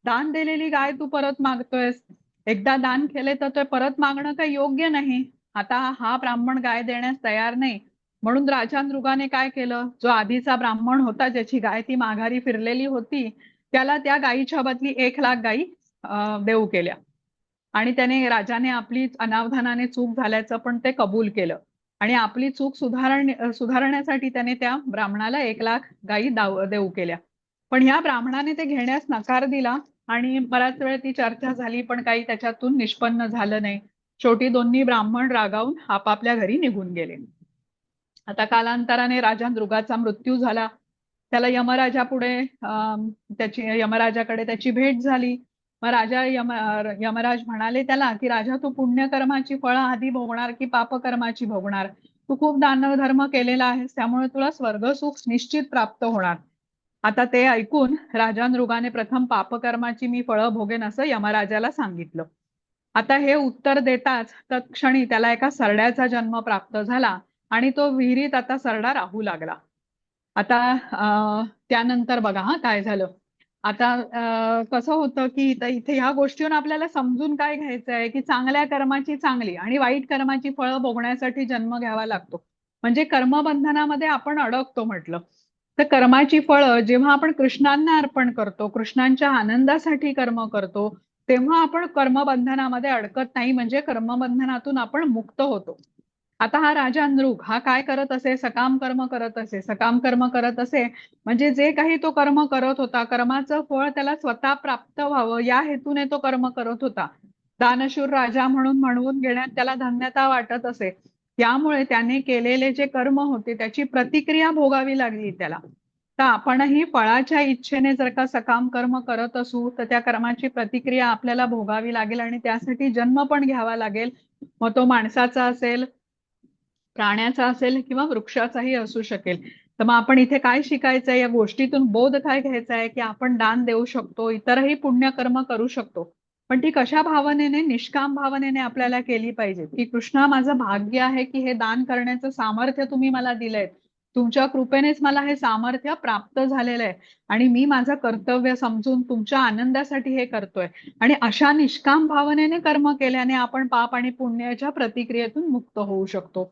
दान दिलेली गाय तू परत मागतोयस. एकदा दान केले तर ते परत मागणं काही योग्य नाही. आता हा ब्राह्मण गाय देण्यास तयार नाही म्हणून राजा नृगाने काय केलं, जो आधीचा ब्राह्मण होता ज्याची गाय ती माघारी फिरलेली होती, त्याला त्या गायीच्या बदली 1,00,000 गायी देऊ केल्या. आणि त्याने राजाने आपली अनावधानाने चूक झाल्याचं पण ते कबूल केलं आणि आपली चूक सुधारण्यासाठी त्याने त्या ब्राह्मणाला 1,00,000 गायी देऊ केल्या. पण ह्या ब्राह्मणाने ते घेण्यास नकार दिला आणि बराच वेळ ती चर्चा झाली, पण काही त्याच्यातून निष्पन्न झालं नाही. शेवटी दोन्ही ब्राह्मण रागावून आपापल्या घरी निघून गेले. आता कालांतराने राजा नृगाचा मृत्यू झाला. त्याला यमराजापुढे यमराजाकडे त्याची भेट झाली. मग यमराज म्हणाले त्याला की राजा, तू पुण्यकर्माची फळं आधी भोगणार की पापकर्माची भोगणार? तू खूप दानधर्म केलेला आहेस, त्यामुळे तुला स्वर्ग सुख निश्चित प्राप्त होणार. आता ते ऐकून राजा नृगाने प्रथम पापकर्माची मी फळं भोगेन असं यमराजाला सांगितलं. आता हे उत्तर देताच तत्क्षणी त्याला एका सरड्याचा जन्म प्राप्त झाला आणि तो विहिरीत आता सरडा राहू लागला. आता त्यानंतर बघा काय झालं. आता कसं होतं की इथे ह्या गोष्टीवरून आपल्याला समजून काय घ्यायचं आहे की चांगल्या कर्माची चांगली आणि वाईट कर्माची फळं भोगण्यासाठी जन्म घ्यावा लागतो. म्हणजे कर्मबंधनामध्ये आपण अडकतो म्हटलं. तर कर्माची फळं जेव्हा आपण कृष्णांना अर्पण करतो, कृष्णांच्या आनंदासाठी कर्म करतो, तेव्हा आपण कर्मबंधनामध्ये अडकत नाही, म्हणजे कर्मबंधनातून आपण मुक्त होतो. आता हा राजा नृग हा काय करत असे, सकाम कर्म करत असे. सकाम कर्म करत असे म्हणजे जे काही तो कर्म करत होता, कर्माचं फळ त्याला स्वतः प्राप्त व्हावं या हेतूने तो कर्म करत होता. दानशूर राजा म्हणून म्हणवून घेण्यात त्याला धन्यता वाटत असे. त्यामुळे त्याने केलेले जे कर्म होते त्याची प्रतिक्रिया भोगावी लागली त्याला. तर आपणही फळाच्या इच्छेने जर का सकाम कर्म करत असू तर त्या कर्माची प्रतिक्रिया आपल्याला भोगावी लागेल आणि त्यासाठी जन्म पण घ्यावा लागेल. मग तो माणसाचा असेल, प्राण्याचा असेल किंवा वृक्षाचाही असू शकेल. तर मग आपण इथे काय शिकायचंय, या गोष्टीतून बोध काय घ्यायचा आहे की आपण दान देऊ शकतो, इतरही पुण्यकर्म करू शकतो, पण ती कशा भावनेने, निष्काम भावनेने आपल्याला केली पाहिजे. की कृष्णा, माझं भाग्य आहे की हे दान करण्याचं सामर्थ्य तुम्ही मला दिलंय, तुमच्या कृपेनेच मला हे सामर्थ्य प्राप्त झालेलं आहे आणि मी माझं कर्तव्य समजून तुमच्या आनंदासाठी हे करतोय. आणि अशा निष्काम भावनेने कर्म केल्याने आपण पाप आणि पुण्याच्या प्रतिक्रियेतून मुक्त होऊ शकतो.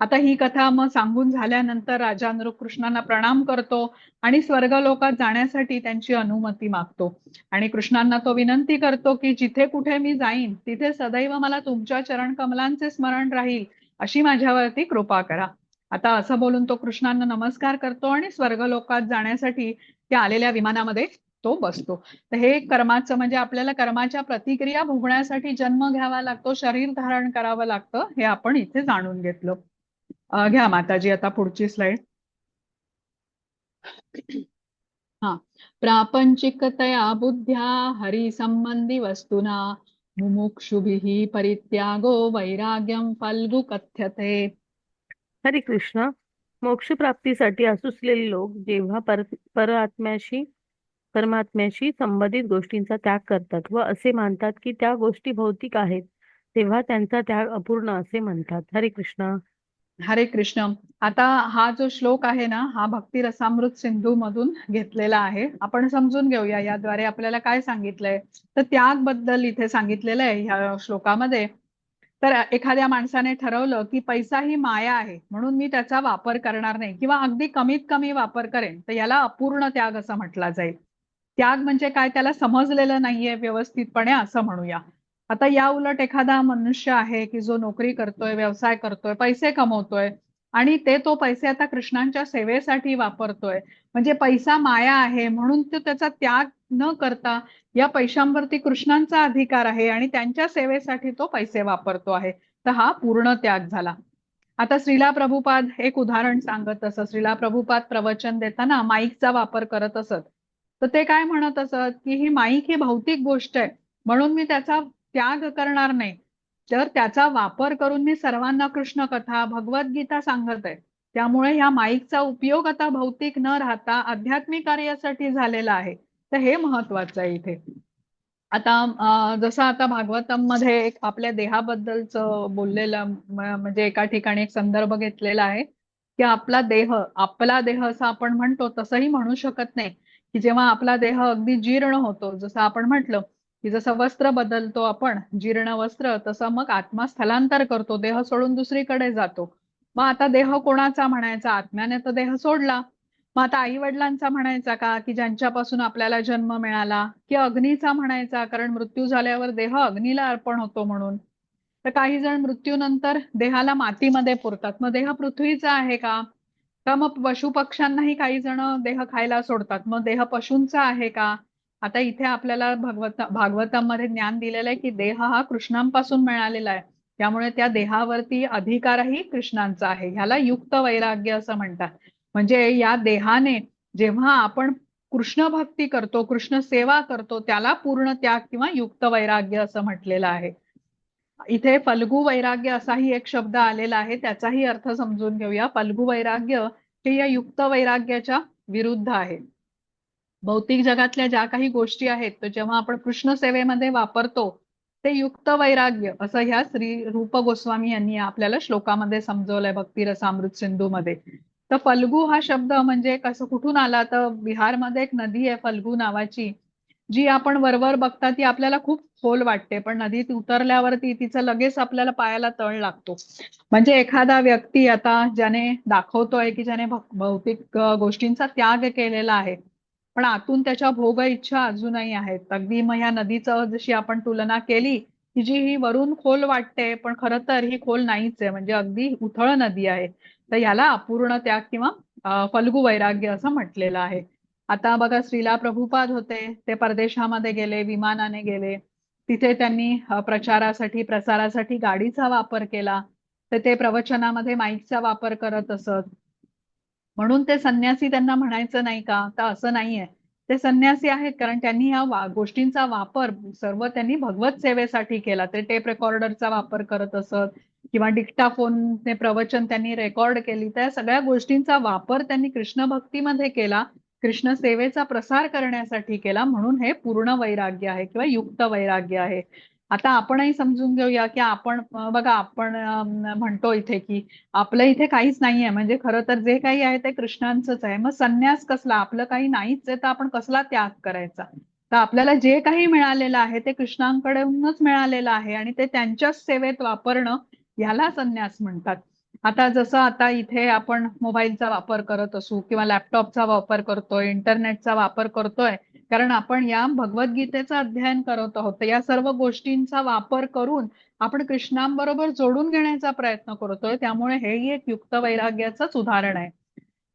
आता ही कथा मग सांगून झाल्यानंतर राजा नृग कृष्णांना प्रणाम करतो आणि स्वर्गलोकात जाण्यासाठी त्यांची अनुमती मागतो. आणि कृष्णांना तो विनंती करतो की जिथे कुठे मी जाईन तिथे सदैव मला तुमच्या चरण कमलांचे स्मरण राहील, अशी माझ्यावरती कृपा करा. आता असं बोलून तो कृष्णांना नमस्कार करतो आणि स्वर्गलोकात जाण्यासाठी त्या आलेल्या विमानामध्ये तो बसतो. तर हे कर्माचं म्हणजे आपल्याला कर्माच्या प्रतिक्रिया भोगण्यासाठी जन्म घ्यावा लागतो, शरीर धारण करावं लागतं, हे आपण इथे जाणून घेतलं. घ्या माताजी आता पुढची स्लाइड. हा. प्रापंचिकतया बुद्ध्या हरिसंबंधी वस्तुना मुमुक्षुभिः परित्यागो वैराग्यम फल्गु कथ्यते. हरे कृष्ण. मोक्ष प्राप्तीसाठी असुसलेले लोक जेव्हा परमात्म्याशी संबंधित गोष्टींचा त्याग करतात व असे मानतात की त्या गोष्टी भौतिक आहेत, तेव्हा त्यांचा त्याग अपूर्ण असे म्हणतात. हरे कृष्ण. हरे कृष्ण. आता हा जो श्लोक आहे ना, हा भक्ती रसामृत सिंधू मधून घेतलेला आहे. आपण समजून घेऊया याद्वारे आपल्याला काय सांगितलंय. तर त्याग बद्दल इथे सांगितलेलं आहे ह्या श्लोकामध्ये. तर एखाद्या माणसाने ठरवलं की पैसा ही माया आहे म्हणून मी त्याचा वापर करणार नाही किंवा अगदी कमीत कमी वापर करेन, तर याला अपूर्ण त्याग असं म्हटला जाईल. त्याग म्हणजे काय, त्याला समजलेलं नाहीये व्यवस्थितपणे असं म्हणूया. आता या उलट एखादा मनुष्य आहे की जो नोकरी करतोय, व्यवसाय करतोय, पैसे कमवतोय आणि तो पैसे आता कृष्णांच्या सेवेसाठी वापरतोय, म्हणजे पैसा माया आहे म्हणून तो त्याचा त्याग न करता या पैशांवरती कृष्णांचा अधिकार आहे आणि त्यांच्या सेवेसाठी तो पैसे वापरतो आहे, तर हा पूर्ण त्याग झाला. आता श्रीला प्रभुपाद एक उदाहरण सांगत असत. श्रीला प्रभुपाद प्रवचन देताना माईकचा वापर करत असत. तर ते काय म्हणत असत की ही माईक ही भौतिक गोष्ट आहे म्हणून मी त्याचा त्याग करणार नाही, तर त्याचा वापर करून मी सर्वांना कृष्ण कथा, भगवद्गीता सांगत आहे. त्यामुळे ह्या माईकचा उपयोग आता भौतिक न राहता आध्यात्मिक कार्यासाठी झालेला आहे. तर हे महत्वाचं आहे इथे. आता जसं आता भागवतम मध्ये एक आपल्या देहाबद्दलच बोललेलं म्हणजे एका ठिकाणी एक संदर्भ घेतलेला आहे की आपला देह असं आपण म्हणतो तसंही म्हणू शकत नाही. की जेव्हा आपला देह अगदी जीर्ण होतो, जसं आपण म्हटलं की जसं वस्त्र बदलतो आपण, जीर्ण वस्त्र, तसं मग आत्मा स्थलांतर करतो, देह सोडून दुसरीकडे जातो. मग आता देह कोणाचा म्हणायचा, आत्म्याने तर देह सोडला. मग आता आई वडिलांचा म्हणायचा का की ज्यांच्यापासून आपल्याला जन्म मिळाला, की अग्नीचा म्हणायचा कारण मृत्यू झाल्यावर देह अग्नीला अर्पण होतो म्हणून. तर काही जण मृत्यूनंतर देहाला मातीमध्ये पुरतात, मग देह पृथ्वीचा आहे का? का मग पशु पक्ष्यांनाही काही जण देह खायला सोडतात, मग देह पशूंचा आहे का? आता इथे आपल्याला भागवतम मध्ये ज्ञान दिलेलं आहे की देह हा कृष्णांपासून मिळालेला आहे, त्यामुळे त्या देहावरती अधिकारही कृष्णांचा आहे. ह्याला युक्त वैराग्य असं म्हणतात. म्हणजे या देहाने जेव्हा आपण कृष्ण भक्ती करतो, कृष्ण सेवा करतो, त्याला पूर्ण त्याग किंवा युक्त वैराग्य असं म्हटलेलं आहे. इथे फल्गु वैराग्य असाही एक शब्द आलेला आहे, त्याचाही अर्थ समजून घेऊया. फल्गु वैराग्य हे या युक्त वैराग्याच्या विरुद्ध आहे. भौतिक जगातल्या ज्या काही गोष्टी आहेत तर जेव्हा आपण कृष्ण सेवेमध्ये वापरतो ते युक्त वैराग्य असं ह्या श्री रूप गोस्वामी यांनी आपल्याला श्लोकामध्ये समजवलंय भक्ती रसामृत सिंधूमध्ये. तर फल्गू हा शब्द म्हणजे कसं कुठून आला तर बिहारमध्ये एक नदी आहे फल्गू नावाची, जी आपण वरवर बघता ती आपल्याला खूप खोल वाटते पण नदीत उतरल्यावरती तिचं लगेच आपल्याला पायाला तळ लागतो. म्हणजे एखादा व्यक्ती आता ज्याने दाखवतोय की ज्याने भौतिक गोष्टींचा त्याग केलेला आहे पण आतून त्याच्या भोग इच्छा अजूनही आहेत. अगदी मग ह्या नदीचं जशी आपण तुलना केली की जी ही वरून खोल वाटते पण खरं तर ही खोल नाहीच आहे म्हणजे अगदी उथळ नदी आहे. तर याला अपूर्ण त्याग किंवा फल्गू वैराग्य असं म्हटलेलं आहे. आता बघा श्रीला प्रभुपाद होते ते परदेशामध्ये गेले विमानाने गेले तिथे त्यांनी प्रचारासाठी प्रसारासाठी गाडीचा वापर केला तर ते प्रवचनामध्ये माईकचा वापर करत असत. म्हणून ते संन्यासी त्यांना म्हणायचं नाही का तर असं नाहीये. ते संन्यासी आहेत कारण त्यांनी ह्या गोष्टींचा वापर सर्व त्यांनी भगवत सेवेसाठी केला. ते टेप रेकॉर्डरचा वापर करत असत किंवा डिक्टाफोनने प्रवचन त्यांनी रेकॉर्ड केली. त्या सगळ्या गोष्टींचा वापर त्यांनी कृष्ण भक्तीमध्ये केला, कृष्ण सेवेचा प्रसार करण्यासाठी केला. म्हणून हे पूर्ण वैराग्य आहे किंवा युक्त वैराग्य आहे. आता आपणही समजून घेऊया की आपण बघा आपण म्हणतो इथे की आपलं इथे काहीच नाहीये म्हणजे खरं तर जे काही आहे ते कृष्णांचंच आहे. मग संन्यास कसला आपलं काही नाहीच आहे तर आपण कसला त्याग करायचा. तर आपल्याला जे काही मिळालेलं आहे ते कृष्णांकडूनच मिळालेलं आहे आणि ते त्यांच्याच सेवेत वापरणं ह्याला संन्यास म्हणतात. आता जसं आता इथे आपण मोबाईलचा वापर करत असू किंवा लॅपटॉपचा वापर करतोय इंटरनेटचा वापर करतोय कारण आपण या भगवद्गीतेचं अध्ययन करत आहोत. तर या सर्व गोष्टींचा वापर करून आपण कृष्णांबरोबर जोडून घेण्याचा प्रयत्न करतोय त्यामुळे हेही एक युक्त वैराग्याचंच उदाहरण आहे.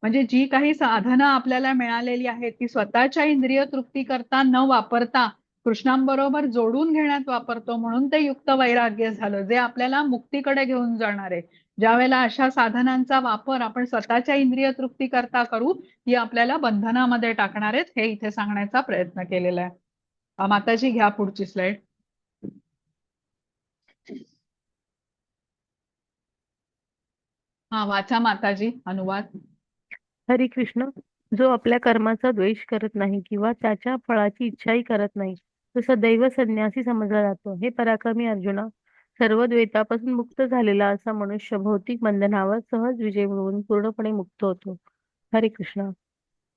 म्हणजे जी काही साधनं आपल्याला मिळालेली आहेत ती स्वतःच्या इंद्रिय तृप्ती करता न वापरता कृष्णांबरोबर जोडून घेण्यात वापरतो म्हणून ते युक्त वैराग्य झालं जे आपल्याला मुक्तीकडे घेऊन जाणार आहे. ज्या वेळेला अशा साधनांचा वापर आपण स्वतःच्या इंद्रिय तृप्ती करता करू ती आपल्याला बंधनामध्ये टाकणार आहेत हे इथे सांगण्याचा प्रयत्न केलेला आहे. माताजी घ्या पुढची स्लाइड. हा वाचा माताजी अनुवाद. हरे कृष्ण. जो आपल्या कर्माचा द्वेष करत नाही किंवा त्याच्या फळाची इच्छाही करत नाही तो सदैव संन्यासी समजला जातो. हे पराक्रमी अर्जुना, सर्व द्वैतापासून मुक्त झालेला असा मनुष्य भौतिक बंधनावर सहज विजय मिळवून पूर्णपणे मुक्त होतो. हरे कृष्ण.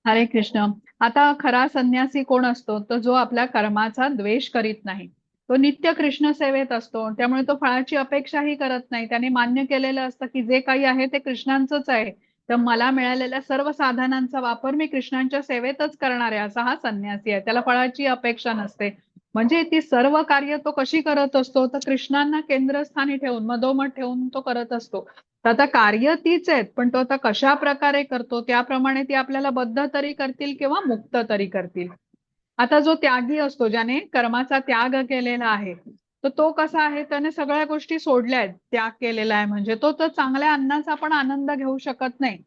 हरे कृष्ण. आता खरा संन्यासी कोण असतो तर जो आपल्या कर्माचा द्वेष करीत नाही. तो नित्य कृष्ण सेवेत असतो त्यामुळे तो फळाची अपेक्षाही करत नाही. त्याने मान्य केलेलं असतं की जे काही आहे ते कृष्णांचंच आहे. तर मला मिळालेल्या सर्व साधनांचा वापर मी कृष्णांच्या सेवेतच करणार आहे असा हा संन्यासी आहे. त्याला फळाची अपेक्षा नसते. म्हणजे ती सर्व कार्य तो कशी करत असतो तर कृष्णांना केंद्रस्थानी ठेवून मधोमध ठेवून तो करत असतो. तर आता कार्य तीच आहेत पण तो आता कशा प्रकारे करतो त्याप्रमाणे ती आपल्याला बद्ध तरी करतील किंवा मुक्त तरी करतील. आता जो त्यागी असतो ज्याने कर्माचा त्याग केलेला आहे तर तो कसा आहे त्याने सगळ्या गोष्टी सोडल्या आहेत त्याग केलेला आहे म्हणजे तो तर चांगल्या अन्नाचा पण आनंद घेऊ शकत नाही.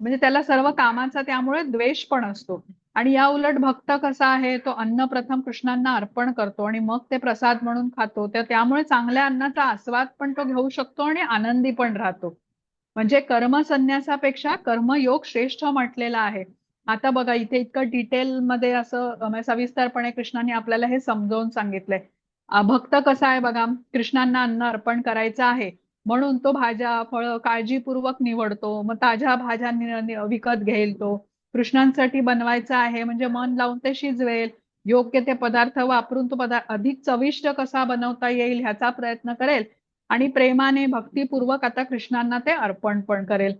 म्हणजे त्याला सर्व कामाचा त्यामुळे द्वेष पण असतो. आणि या उलट भक्त कसा आहे तो अन्न प्रथम कृष्णांना अर्पण करतो आणि मग ते प्रसाद म्हणून खातो. तर त्यामुळे चांगल्या अन्नाचा आस्वाद पण तो घेऊ शकतो आणि आनंदी पण राहतो. म्हणजे कर्म संन्यासापेक्षा कर्मयोग श्रेष्ठ म्हटलेला आहे. आता बघा इथे इतकं डिटेलमध्ये असं सविस्तरपणे कृष्णाने आपल्याला हे समजावून सांगितलंय. भक्त कसा आहे बघा कृष्णांना अन्न अर्पण करायचं आहे म्हणून तो भाज्या फळं काळजीपूर्वक निवडतो. मग ताज्या भाज्या विकत घेईल तो. कृष्णांसाठी बनवायचं आहे म्हणजे मन लावून ते शिजवेल. योग्य ते पदार्थ वापरून तो पदार्थ अधिक चविष्ट कसा बनवता येईल ह्याचा प्रयत्न करेल आणि प्रेमाने भक्तीपूर्वक आता कृष्णांना ते अर्पण पण करेल.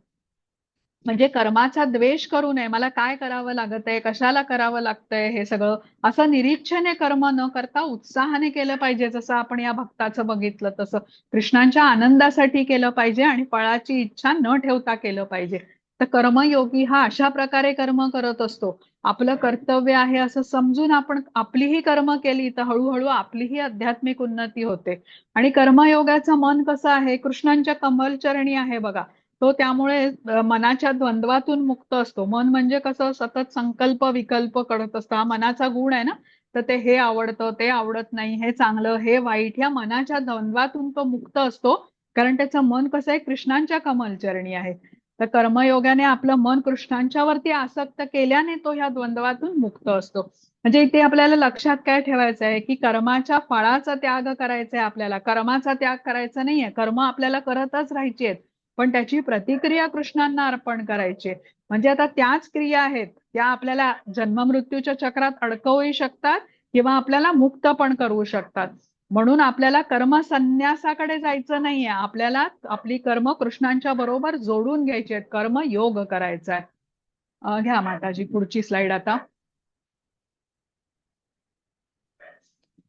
म्हणजे कर्माचा द्वेष करू नये. मला काय करावं लागत आहे कशाला करावं लागतंय हे सगळं असं निरीक्षेने कर्म न करता उत्साहाने केलं पाहिजे. जसं आपण या भक्ताचं बघितलं तसं कृष्णांच्या आनंदासाठी केलं पाहिजे आणि फळाची इच्छा न ठेवता केलं पाहिजे. तर कर्मयोगी हा अशा प्रकारे कर्म करत असतो. आपलं कर्तव्य आहे असं समजून आपण आपलीही कर्म केली तर हळूहळू आपलीही आध्यात्मिक उन्नती होते. आणि कर्मयोगाचं मन कसं आहे कृष्णांच्या कमलचरणी आहे बघा. तो त्यामुळे मनाच्या द्वंद्वातून मुक्त असतो. मन म्हणजे कसं सतत संकल्प विकल्प करत असतं. हा मनाचा गुण आहे ना. तर ते हे आवडतं ते आवडत नाही हे चांगलं हे वाईट या मनाच्या द्वंद्वातून तो मुक्त असतो. कारण त्याचं मन कसं आहे कृष्णांच्या कमलचरणी आहे. तर कर्मयोगाने आपलं मन कृष्णांच्या वरती आसक्त केल्याने तो ह्या द्वंद्वातून मुक्त असतो. म्हणजे इथे आपल्याला लक्षात काय ठेवायचं आहे की कर्माच्या फळाचा त्याग करायचा आहे आपल्याला. कर्माचा त्याग करायचा नाहीये. कर्म आपल्याला करतच राहायची आहेत, पण त्याची प्रतिक्रिया कृष्णांना अर्पण करायची आहे. म्हणजे आता त्याच क्रिया आहेत त्या आपल्याला जन्ममृत्यूच्या चक्रात अडकवूही शकतात किंवा आपल्याला मुक्त पण करू शकतात. म्हणून आपल्याला कर्म संन्यासाकडे जायचं नाहीये. आपल्याला आपली कर्म कृष्णांच्या बरोबर जोडून घ्यायची आहेत. कर्म योग करायचा आहे. घ्या माताजी पुढची स्लाइड आता.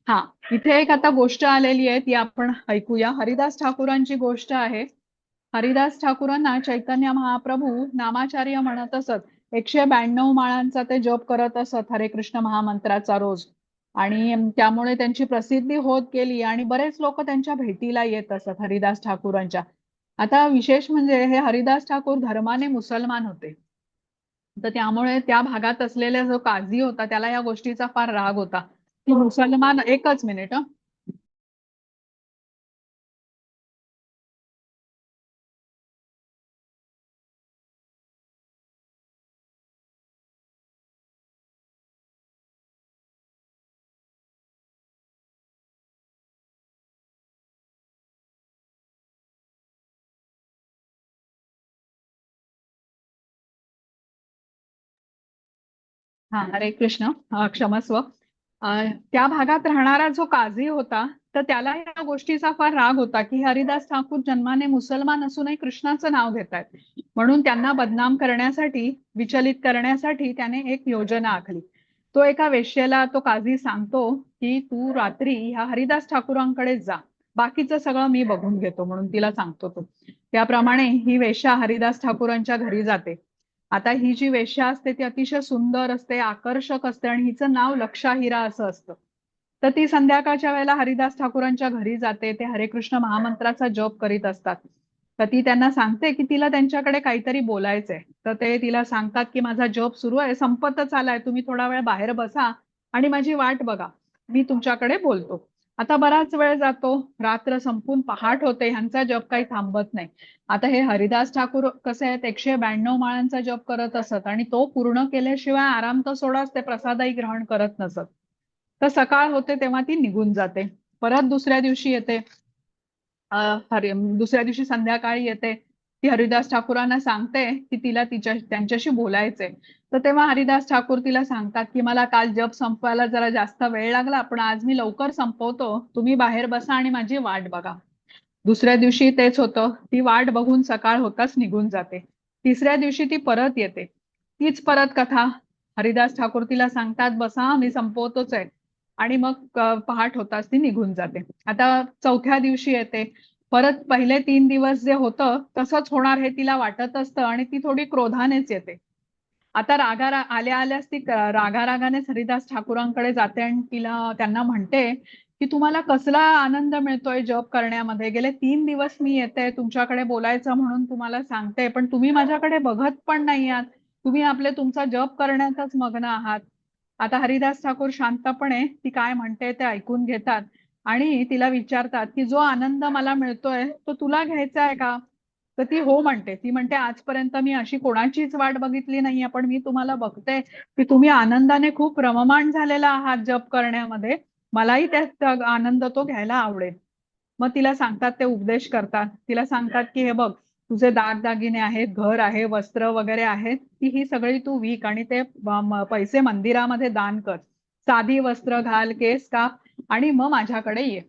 हा, इथे एक आता गोष्ट आलेली आहे ती आपण ऐकूया. हरिदास ठाकूरांची गोष्ट आहे. हरिदास ठाकूरांना चैतन्य महाप्रभू नामाचार्य म्हणत असत. 192 माळांचा ते जप करत असत हरे कृष्ण महामंत्राचा रोज. आणि त्यामुळे त्यांची प्रसिद्धी होत गेली आणि बरेच लोक त्यांच्या भेटीला येत असत हरिदास ठाकूरांच्या. आता विशेष म्हणजे हे हरिदास ठाकूर धर्माने मुसलमान होते. तर त्यामुळे त्या भागात असलेला जो काझी होता त्याला या गोष्टीचा फार राग होता की मुसलमान. एकच मिनिट. हा, हरे कृष्ण. क्षमस्व. त्या भागात राहणारा जो काझी होता तर त्याला या गोष्टीचा फार राग होता की हरिदास ठाकूर जन्माने मुसलमान असूनही कृष्णाचं नाव घेत आहेत. म्हणून त्यांना बदनाम करण्यासाठी, विचलित करण्यासाठी त्याने एक योजना आखली. तो एका वेश्येला तो काझी सांगतो की तू रात्री ह्या हरिदास ठाकूरांकडे जा, बाकीचं सगळं मी बघून घेतो म्हणून तिला सांगतो तो. त्याप्रमाणे ही वेश्या हरिदास ठाकूरांच्या घरी जाते. आता ही जी वेश्या असते ती अतिशय सुंदर असते, आकर्षक असते आणि हिचं नाव लक्षा हिरा असं असतं. तर ती संध्याकाळच्या वेळेला हरिदास ठाकूरांच्या घरी जाते. ते हरे कृष्ण महामंत्राचा जप करीत असतात. तर ती त्यांना सांगते की तिला त्यांच्याकडे काहीतरी बोलायचंय. तर ते तिला सांगतात की माझा जप सुरू आहे, संपतच आलाय, तुम्ही थोडा वेळ बाहेर बसा आणि माझी वाट बघा, मी तुमच्याकडे बोलतो. आता बराच वेळ जातो, रात्र संपून पहाट होते, ह्यांचा जप काही थांबत नाही. आता हे हरिदास ठाकूर कसे आहेत, 192 माळांचा जप करत असत आणि तो पूर्ण केल्याशिवाय आराम तर सोडाच, ते प्रसादही ग्रहण करत नसत. तर सकाळ होते तेव्हा ती निघून जाते. परत दुसऱ्या दिवशी येते. दुसऱ्या दिवशी संध्याकाळी येते. ती हरिदास ठाकूरांना सांगते की तिला त्यांच्याशी बोलायचंय. तर तेव्हा हरिदास ठाकूर तिला सांगतात की मला काल जप संपवायला जरा जास्त वेळ लागला, पण आज मी लवकर संपवतो, तुम्ही बाहेर बसा आणि माझी वाट बघा. दुसऱ्या दिवशी तेच होतं. ती वाट बघून सकाळ होताच निघून जाते. तिसऱ्या दिवशी ती परत येते. तीच परत कथा. हरिदास ठाकूर तिला सांगतात बसा, मी संपवतोच आहे. आणि मग पहाट होताच ती निघून जाते. आता चौथ्या दिवशी येते. परत पहिले 3 दिवस जे होतं तसंच होणार हे तिला वाटत असतं आणि ती थोडी क्रोधानेच येते. आता आल्या आल्याच ती रागारागानेच हरिदास ठाकूरांकडे जाते आणि त्यांना म्हणते की तुम्हाला कसला आनंद मिळतोय जप करण्यामध्ये. गेले 3 दिवस मी येते तुमच्याकडे बोलायचं म्हणून तुम्हाला सांगते, पण तुम्ही माझ्याकडे बघत पण नाही आहात. तुम्ही तुमचा जप करण्यातच मग्न आहात. आता हरिदास ठाकूर शांतपणे ती काय म्हणते ते ऐकून घेतात आणि तिला विचारतात की जो आनंद मला मिळतोय तो तुला घ्यायचा आहे का. तर ती हो म्हणते. ती म्हणते आजपर्यंत मी अशी कोणाचीच वाट बघितली नाहीये, पण मी तुम्हाला बघते की तुम्ही आनंदाने खूप रममाण झालेला आहात जप करण्यामध्ये. मलाही त्यात आनंद तो घ्यायला आवडेल. मग तिला सांगतात, ते उपदेश करतात. तिला सांगतात की हे बघ, तुझे दागदागिने आहेत, घर आहे, वस्त्र वगैरे आहेत, ती ही सगळी तू विक आणि ते पैसे मंदिरामध्ये दान कर. साधी वस्त्र घाल, केस काप आणि मग माझ्याकडे ये.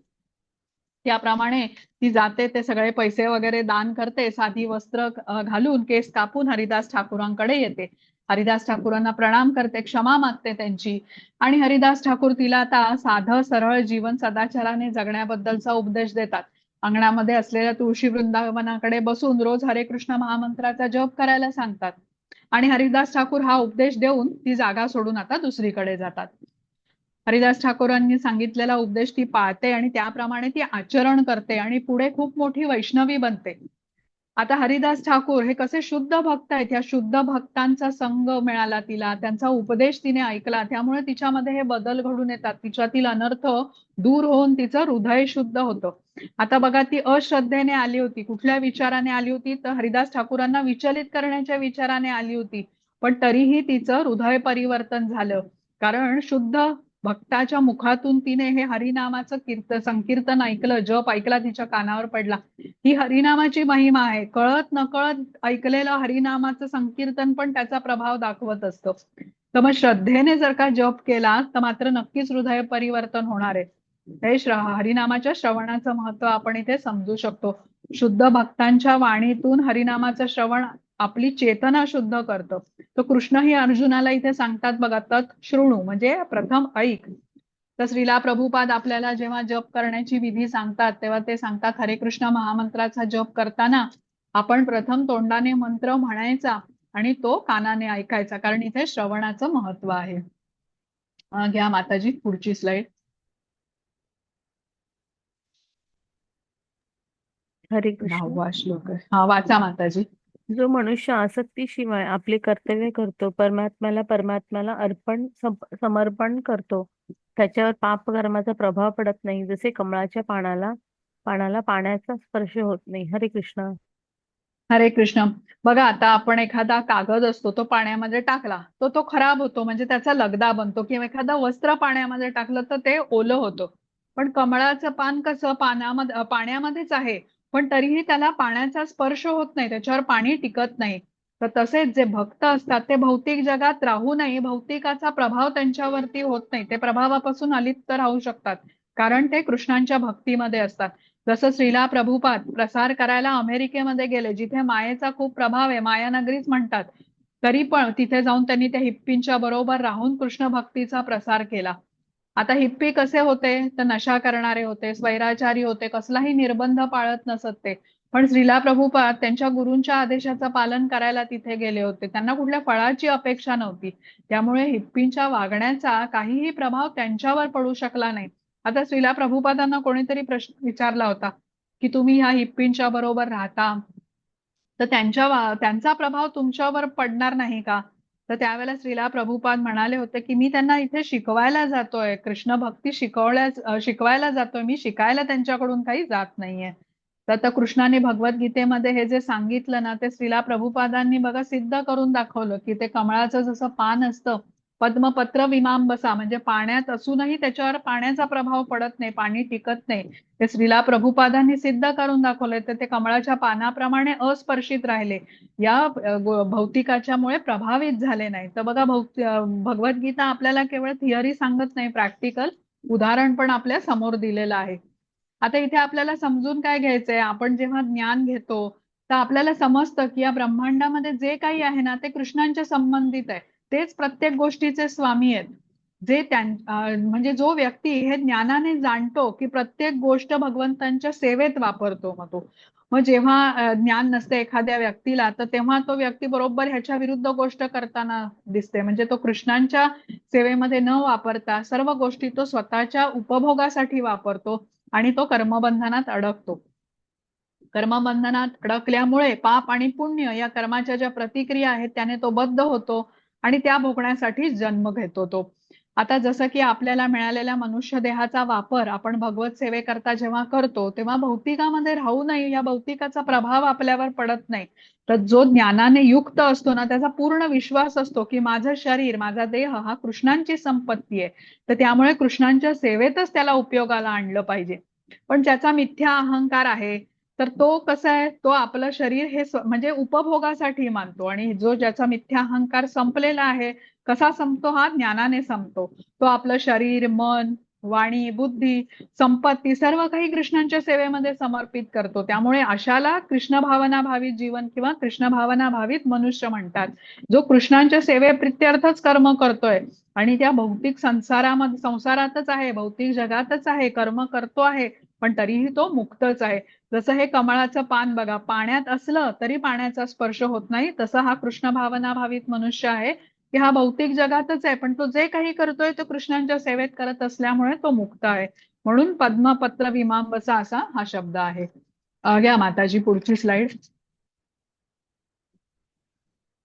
त्याप्रमाणे ती जाते, ते सगळे पैसे वगैरे दान करते, साधी वस्त्र घालून, केस कापून हरिदास ठाकूरांकडे येते. हरिदास ठाकूरांना प्रणाम करते, क्षमा मागते त्यांची. आणि हरिदास ठाकूर तिला आता साधं सरळ जीवन सदाचाराने जगण्याबद्दलचा उपदेश देतात. अंगणामध्ये असलेल्या तुळशी वृंदावनाकडे बसून रोज हरे कृष्ण महामंत्राचा जप करायला सांगतात. आणि हरिदास ठाकूर हा उपदेश देऊन ती जागा सोडून आता दुसरीकडे जातात. हरिदास ठाकूरांनी सांगितलेला उपदेश ती पाळते आणि त्याप्रमाणे ती आचरण करते आणि पुढे खूप मोठी वैष्णवी बनते. आता हरिदास ठाकूर हे कसे शुद्ध भक्त आहेत, या शुद्ध भक्तांचा संग मिळाला तिला, त्यांचा उपदेश तिने ऐकला, त्यामुळे तिच्यामध्ये हे बदल घडून येतात. तिच्यातील अनर्थ दूर होऊन तिचं हृदय शुद्ध होतं. आता बघा ती अश्रद्धेने आली होती, कुठल्या विचाराने आली होती, तर हरिदास ठाकूरांना विचलित करण्याच्या विचाराने आली होती. पण तरीही तिचं हृदय परिवर्तन झालं, कारण शुद्ध भक्ताच्या मुखातून तिने हे हरिनामाचं संकीर्तन ऐकलं, जप ऐकला, तिच्या कानावर पडला. ही हरिनामाची महिमा आहे. कळत नकळत ऐकलेलं हरिनामाचं संकीर्तन पण त्याचा प्रभाव दाखवत असतं. तर मग श्रद्धेने जर का जप केला तर मात्र नक्कीच हृदय परिवर्तन होणार आहे. हे हरिनामाच्या श्रवणाचं महत्व आपण इथे समजू शकतो. शुद्ध भक्तांच्या वाणीतून हरिनामाचं श्रवण आपली चेतना शुद्ध करतं. तर कृष्ण ही अर्जुनाला इथे सांगतात बघा, तत् शृणू म्हणजे प्रथम ऐक. तर श्रीला प्रभुपाद आपल्याला जेव्हा जप करण्याची विधी सांगतात तेव्हा ते सांगतात, हरे कृष्ण महामंत्राचा जप करताना आपण प्रथम तोंडाने मंत्र म्हणायचा आणि तो कानाने ऐकायचा, कारण इथे श्रवणाचं महत्व आहे. घ्या माताजी पुढची स्लाइड. हरे कृष्ण. 10वा श्लोक आहे. हा वाचा माताजी. जो मनुष्य आसक्तीशिवाय आपले कर्तव्य करतो, परमात्म्याला समर्पण करतो, त्याच्यावर पाप कर्माचा प्रभाव पडत नाही, जसे कमळाच्या पानाला पाण्याचा स्पर्श होत नाही. हरे कृष्ण. हरे कृष्ण. बघा आता आपण एखादा कागद असतो तो पाण्यामध्ये टाकला तो तो खराब होतो, म्हणजे त्याचा लगदा बनतो, किंवा एखादा वस्त्र पाण्यामध्ये टाकलं तर ते ओलं होतं. पण कमळाचं पान कसं पाण्यामध्येच आहे, पण तरीही त्याला पाण्याचा स्पर्श होत नाही, त्याच्यावर पाणी टिकत नाही. तर तसेच जे भक्त असतात ते भौतिक जगात राहूनही भौतिकाचा प्रभाव त्यांच्यावरती होत नाही, ते प्रभावापासून अलिप्त राहू शकतात, कारण ते कृष्णांच्या भक्तीमध्ये असतात. जसं श्रीला प्रभुपाद प्रसार करायला अमेरिकेमध्ये गेले, जिथे मायेचा खूप प्रभाव आहे, मायानगरीच म्हणतात, तरी पण तिथे जाऊन त्यांनी त्या हिप्पींच्या बरोबर राहून कृष्ण भक्तीचा प्रसार केला. आता हिप्पी कसे होते, तर नशा करणारे होते, स्वैराचारी होते, कसलाही निर्बंध पाळत नसत ते. पण श्रीला प्रभुपाद त्यांच्या गुरूंच्या आदेशाचं पालन करायला तिथे गेले होते, त्यांना कुठल्या फळाची अपेक्षा नव्हती. त्यामुळे हिप्पींच्या वागण्याचा काहीही प्रभाव त्यांच्यावर पडू शकला नाही. आता श्रीला प्रभुपादांना कोणीतरी प्रश्न विचारला होता की तुम्ही ह्या हिप्पींच्या बरोबर राहता तर त्यांचा प्रभाव तुमच्यावर पडणार नाही का? तर त्यावेळेला श्रीला प्रभुपाद म्हणाले होते की मी त्यांना इथे शिकवायला जातोय, कृष्ण भक्ती शिकवायला जातोय, मी शिकायला त्यांच्याकडून काही जात नाहीये. तर आता कृष्णाने भगवद्गीतेमध्ये हे जे सांगितलं ना, ते श्रीला प्रभुपादांनी बघा सिद्ध करून दाखवलं की ते कमळाचं जसं पान असतं, पद्मपत्र विमांबसा, म्हणजे पाण्यात असूनही त्याच्यावर पाण्याचा प्रभाव पडत नाही, पाणी टिकत नाही, ते श्रीला प्रभुपादांनी सिद्ध करून दाखवले. तर ते कमळाच्या पानाप्रमाणे अस्पर्शित राहिले, या भौतिकाच्यामुळे प्रभावित झाले नाही. तर बघा भगवद्गीता आपल्याला केवळ थिअरी सांगत नाही, प्रॅक्टिकल उदाहरण पण आपल्या समोर दिलेलं आहे. आता इथे आपल्याला समजून काय घ्यायचंय, आपण जेव्हा ज्ञान घेतो तर आपल्याला समजतं की या ब्रह्मांडामध्ये जे काही आहे ना ते कृष्णांच्या संबंधित आहे, तेच प्रत्येक गोष्टीचे स्वामी आहेत. म्हणजे जो व्यक्ती हे ज्ञानाने जाणतो की प्रत्येक गोष्ट भगवंतांच्या सेवेत वापरतो, मग जेव्हा ज्ञान नसते एखाद्या व्यक्तीला तर तेव्हा तो व्यक्ती बरोबर ह्याच्या विरुद्ध गोष्ट करताना दिसते, म्हणजे तो कृष्णांच्या सेवेमध्ये न वापरता सर्व गोष्टी तो स्वतःच्या उपभोगासाठी वापरतो आणि तो कर्मबंधनात अडकतो. कर्मबंधनात अडकल्यामुळे पाप आणि पुण्य या कर्माच्या ज्या प्रतिक्रिया आहेत त्याने तो बद्ध होतो आणि त्या भोगण्यासाठी जन्म घेतो तो. आता जसं की आपल्याला मिळालेल्या मनुष्य देहाचा वापर आपण भगवत सेवेकरता जेव्हा करतो तेव्हा भौतिकामध्ये राहू नये, या भौतिकाचा प्रभाव आपल्यावर पडत नाही. तर जो ज्ञानाने युक्त असतो ना त्याचा पूर्ण विश्वास असतो की माझं शरीर, माझा देह हा कृष्णांची संपत्ती आहे, तर त्यामुळे कृष्णांच्या सेवेतच त्याला उपयोगाला आणलं पाहिजे. पण ज्याचा मिथ्या अहंकार आहे तर तो कसा आहे, तो आपलं शरीर हे म्हणजे उपभोगासाठी मानतो, आणि ज्याचा मिथ्या अहंकार संपलेला आहे, कसा संपतो, हा ज्ञानाने संपतो. तो आपलं शरीर, मन, वाणी, बुद्धी, संपत्ती सर्व काही कृष्णांच्या सेवेमध्ये समर्पित करतो. त्यामुळे अशाला कृष्ण भावना भावित जीवन किंवा कृष्ण भावना भावित मनुष्य म्हणतात, जो कृष्णांच्या सेवेप्रित्यर्थच कर्म करतोय आणि त्या भौतिक संसारातच आहे, भौतिक जगातच आहे, कर्म करतो आहे, पण तरीही तो मुक्तच आहे. जसं हे कमळाचं पान बघा, पाण्यात असलं तरी पाण्याचा स्पर्श होत नाही, तसं हा कृष्ण भावना भावित मनुष्य आहे की हा भौतिक जगातच आहे, पण तो जे काही करतोय तो कृष्णांच्या सेवेत करत असल्यामुळे तो मुक्त आहे. म्हणून पद्मपत्र विमांबसा असा हा शब्द आहे. घ्या माताजी पुढची स्लाइड.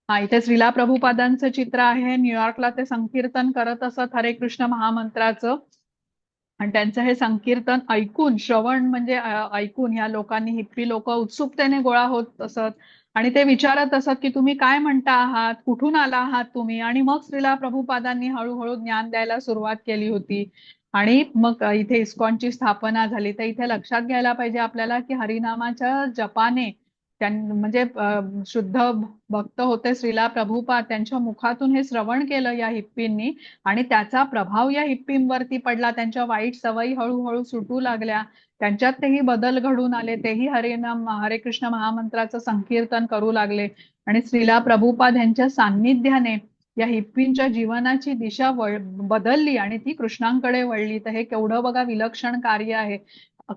हा इथे श्रीला प्रभुपादांचं चित्र आहे, न्यूयॉर्कला ते संकीर्तन करत असत हरे कृष्ण महामंत्राचं. आणि त्यांचं हे संकीर्तन ऐकून, श्रवण म्हणजे ऐकून ह्या लोकांनी, हिप्पी लोक उत्सुकतेने गोळा होत असत आणि ते विचारत असत की तुम्ही काय म्हणता आहात, कुठून आला आहात तुम्ही. आणि मग श्रीला प्रभुपादांनी हळूहळू ज्ञान द्यायला सुरुवात केली होती. आणि मग इथे इस्कॉनची स्थापना झाली. तर इथे लक्षात घ्यायला पाहिजे आपल्याला की हरिनामाच्या जपाने म्हणजे शुद्ध भक्त होते श्रीला प्रभुपाद, त्यांच्या मुखातून हे श्रवण केलं या हिप्पींनी आणि त्याचा प्रभाव या हिप्पींवरती पडला. त्यांच्या वाईट सवयी हळूहळू सुटू लागल्या. त्यांच्यात तेही बदल घडून आले. तेही हरिनाम हरे कृष्ण महामंत्राचं संकीर्तन करू लागले आणि श्रीला प्रभुपाद यांच्या सान्निध्याने या हिप्पींच्या जीवनाची दिशा बदलली आणि ती कृष्णांकडे वळली. तर हे केवढं बघा विलक्षण कार्य आहे.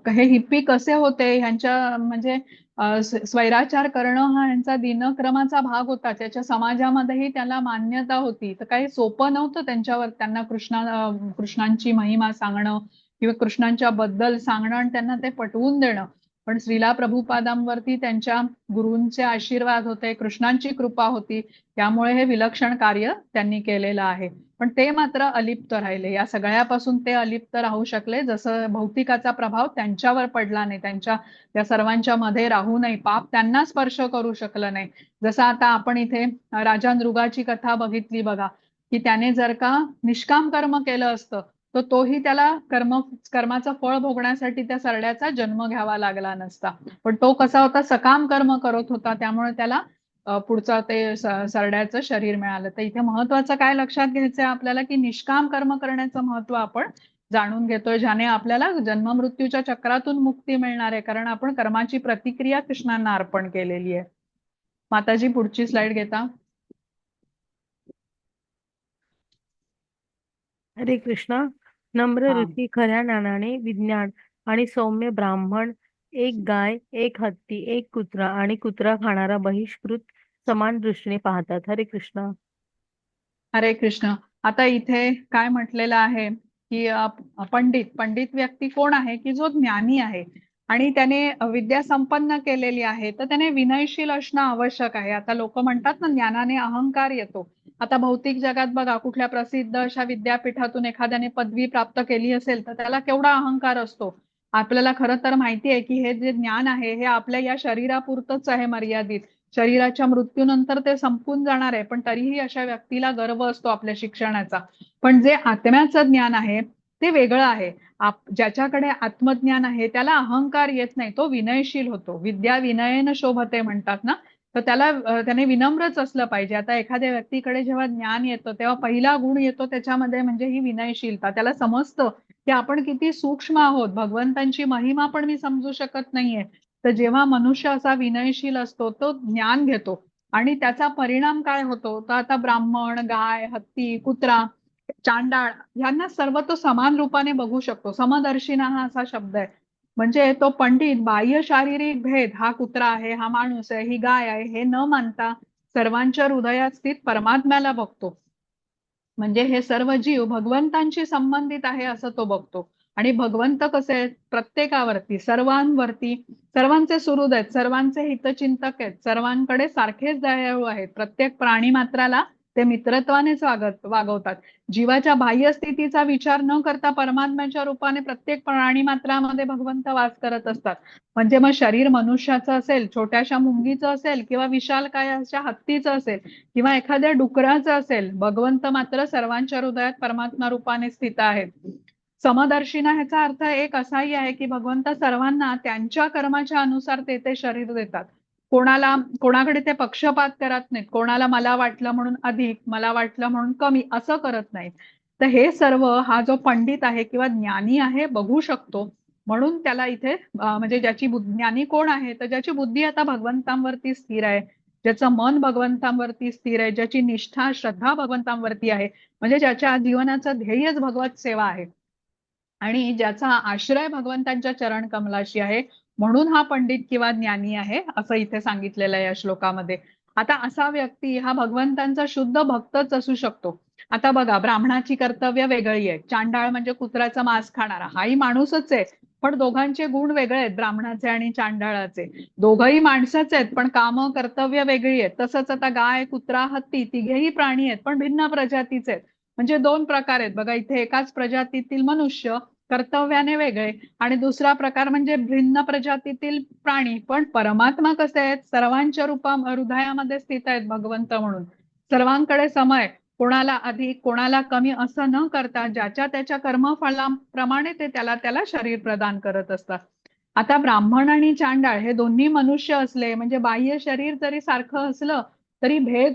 हे हिप्पी कसे होते, ह्यांच्या म्हणजे स्वैराचार करणं हा यांचा दिनक्रमाचा भाग होता. त्याच्या समाजामध्येही त्याला मान्यता होती. तर काही सोपं नव्हतं त्यांच्यावर, त्यांना कृष्णांची महिमा सांगणं किंवा कृष्णांच्या बद्दल सांगणं आणि त्यांना ते पटवून देणं. पण श्रीला प्रभुपादांवरती त्यांच्या गुरूंचे आशीर्वाद होते, कृष्णांची कृपा होती. त्यामुळे हे विलक्षण कार्य त्यांनी केलेलं आहे. पण ते मात्र अलिप्त राहिले. या सगळ्यापासून ते अलिप्त राहू शकले. जसं भौतिकाचा प्रभाव त्यांच्यावर पडला नाही, त्यांच्या त्या सर्वांच्या मध्ये राहू नये, पाप त्यांना स्पर्श करू शकलं नाही. जसं आता आपण इथे राजा नृगाची कथा बघितली बघा, की त्याने जर का निष्काम कर्म केलं असतं तर तोही त्याला कर्माचं फळ भोगण्यासाठी त्या सरड्याचा जन्म घ्यावा लागला नसता. पण तो कसा होता, सकाम कर्म करत होता, त्यामुळे त्याला पुढचं ते सरड्याचं शरीर मिळालं. तर इथे महत्वाचं काय लक्षात घ्यायचंय आपल्याला, की निष्काम कर्म करण्याचं महत्व आपण जाणून घेतोय, ज्याने आपल्याला जन्म मृत्यूच्या चक्रातून मुक्ती मिळणार आहे. कारण आपण कर्माची प्रतिक्रिया कृष्णांना अर्पण केलेली आहे. माताजी पुढची स्लाइड घेता. हरे कृष्णा. नम्र हा ऋषी खऱ्या ज्ञानाने विज्ञान आणि सौम्य ब्राह्मण, एक गाय, एक हत्ती, एक कुत्रा आणि कुत्रा खाणारा बहिष्कृत समान दृष्टीने पाहतात. हरे कृष्णा. हरे कृष्ण. आता इथे काय म्हटलेलं आहे की पंडित पंडित व्यक्ती कोण आहे, की जो ज्ञानी आहे आणि त्याने विद्या संपन्न केलेली आहे, तर त्याने विनयशील असणं आवश्यक आहे. आता लोक म्हणतात ना, ज्ञानाने अहंकार येतो. आता भौतिक जगात बघा, कुठल्या प्रसिद्ध अशा विद्यापीठातून एखाद्याने पदवी प्राप्त केली असेल तर त्याला केवढा अहंकार असतो. आपल्याला खरं तर माहिती आहे की हे जे ज्ञान आहे हे आपल्या या शरीरापुरतच आहे, मर्यादित. शरीराच्या मृत्यूनंतर ते संपून जाणार आहे, पण तरीही अशा व्यक्तीला गर्व असतो आपल्या शिक्षणाचा. पण जे आत्म्याचं ज्ञान आहे ते वेगळं आहे. ज्याच्याकडे आत्मज्ञान आहे त्याला अहंकार येत नाही, तो विनयशील होतो. विद्या विनयेन शोभते म्हणतात ना, तर त्याने विनम्रच असलं पाहिजे. आता एखाद्या व्यक्तीकडे जेव्हा ज्ञान येतं तेव्हा पहिला गुण येतो त्याच्यामध्ये म्हणजे ही विनयशीलता. त्याला समजतं की आपण किती सूक्ष्म आहोत, भगवंतांची महिमा पण मी समजू शकत नाहीये. तर जेव्हा मनुष्य असा विनयशील असतो तो ज्ञान घेतो आणि त्याचा परिणाम काय होतो, तर आता ब्राह्मण, गाय, हत्ती, कुत्रा, चांडाळ यांना सर्व तो समान रूपाने बघू शकतो. समदर्शिना हा असा शब्द आहे. म्हणजे तो पंडित बाह्य शारीरिक भेद, हा कुत्रा आहे, हा माणूस आहे, ही गाय आहे, हे न मानता सर्वांच्या हृदयात स्थित परमात्म्याला बघतो. म्हणजे हे सर्व जीव भगवंतांशी संबंधित आहे असं तो बघतो. आणि भगवंत कसे आहेत, प्रत्येकावरती, सर्वांवरती, सर्वांचे सुहृद आहेत, सर्वांचे हितचिंतक आहेत, सर्वांकडे सारखेच दयाळू आहेत. प्रत्येक प्राणी मात्राला ते मित्रत्वानेच वागवतात. जीवाच्या बाह्य स्थितीचा विचार न करता परमात्म्याच्या रूपाने प्रत्येक प्राणी मात्रामध्ये भगवंत वास करत असतात. म्हणजे मग शरीर मनुष्याचं असेल, छोट्याशा मुंगीचं असेल किंवा विशालकाय अशा हत्तीचं असेल किंवा एखाद्या डुकराचं असेल, भगवंत मात्र सर्वांच्या हृदयात परमात्मा रूपाने स्थित आहेत. समदर्शिना ह्याचा अर्थ एक असाही आहे की भगवंत सर्वांना त्यांच्या कर्माच्या अनुसार ते शरीर देतात. कोणाकडे ते पक्षपात करत नाहीत. कोणाला मला वाटलं म्हणून अधिक, मला वाटलं म्हणून कमी असं करत नाहीत. तर हे सर्व हा जो पंडित आहे किंवा ज्ञानी आहे बघू शकतो. म्हणून त्याला इथे म्हणजे ज्याची ज्ञानी कोण आहे, तर ज्याची बुद्धी आता भगवंतांवरती स्थिर आहे, ज्याचं मन भगवंतांवरती स्थिर आहे, ज्याची निष्ठा श्रद्धा भगवंतांवरती आहे, म्हणजे ज्याच्या जीवनाचं ध्येयच भगवत सेवा आहे आणि ज्याचा आश्रय भगवंतांच्या चरण कमलाशी आहे, म्हणून हा पंडित किंवा ज्ञानी आहे असं इथे सांगितलेलं आहे या श्लोकामध्ये. आता असा व्यक्ती हा भगवंतांचा शुद्ध भक्तच असू शकतो. आता बघा, ब्राह्मणाची कर्तव्य वेगळी आहे, चांडाळ म्हणजे कुत्र्याचा मांस खाणारा हाही माणूसच आहे, पण दोघांचे गुण वेगळे आहेत, ब्राह्मणाचे आणि चांडाळाचे. दोघही माणसंच आहेत पण कामं कर्तव्य वेगळी आहेत. तसंच आता गाय, कुत्रा, हत्ती तिघेही प्राणी आहेत पण भिन्न प्रजातीचे आहेत. म्हणजे दोन प्रकार आहेत बघा, इथे एकाच प्रजातीतील मनुष्य कर्तव्याने वेगळे, आणि दुसरा प्रकार म्हणजे भिन्न प्रजातीतील प्राणी. पण परमात्मा कसे आहेत, सर्वांच्या हृदयामध्ये स्थित आहेत भगवंत म्हणून. सर्वांकडे समय, कोणाला अधिक कोणाला कमी असं न करता ज्याच्या त्याच्या कर्मफलाप्रमाणे ते त्याला त्याला शरीर प्रदान करत असतात. आता ब्राह्मण आणि चांडाळ हे दोन्ही मनुष्य असले म्हणजे बाह्य शरीर जरी सारखं असलं तरी भेद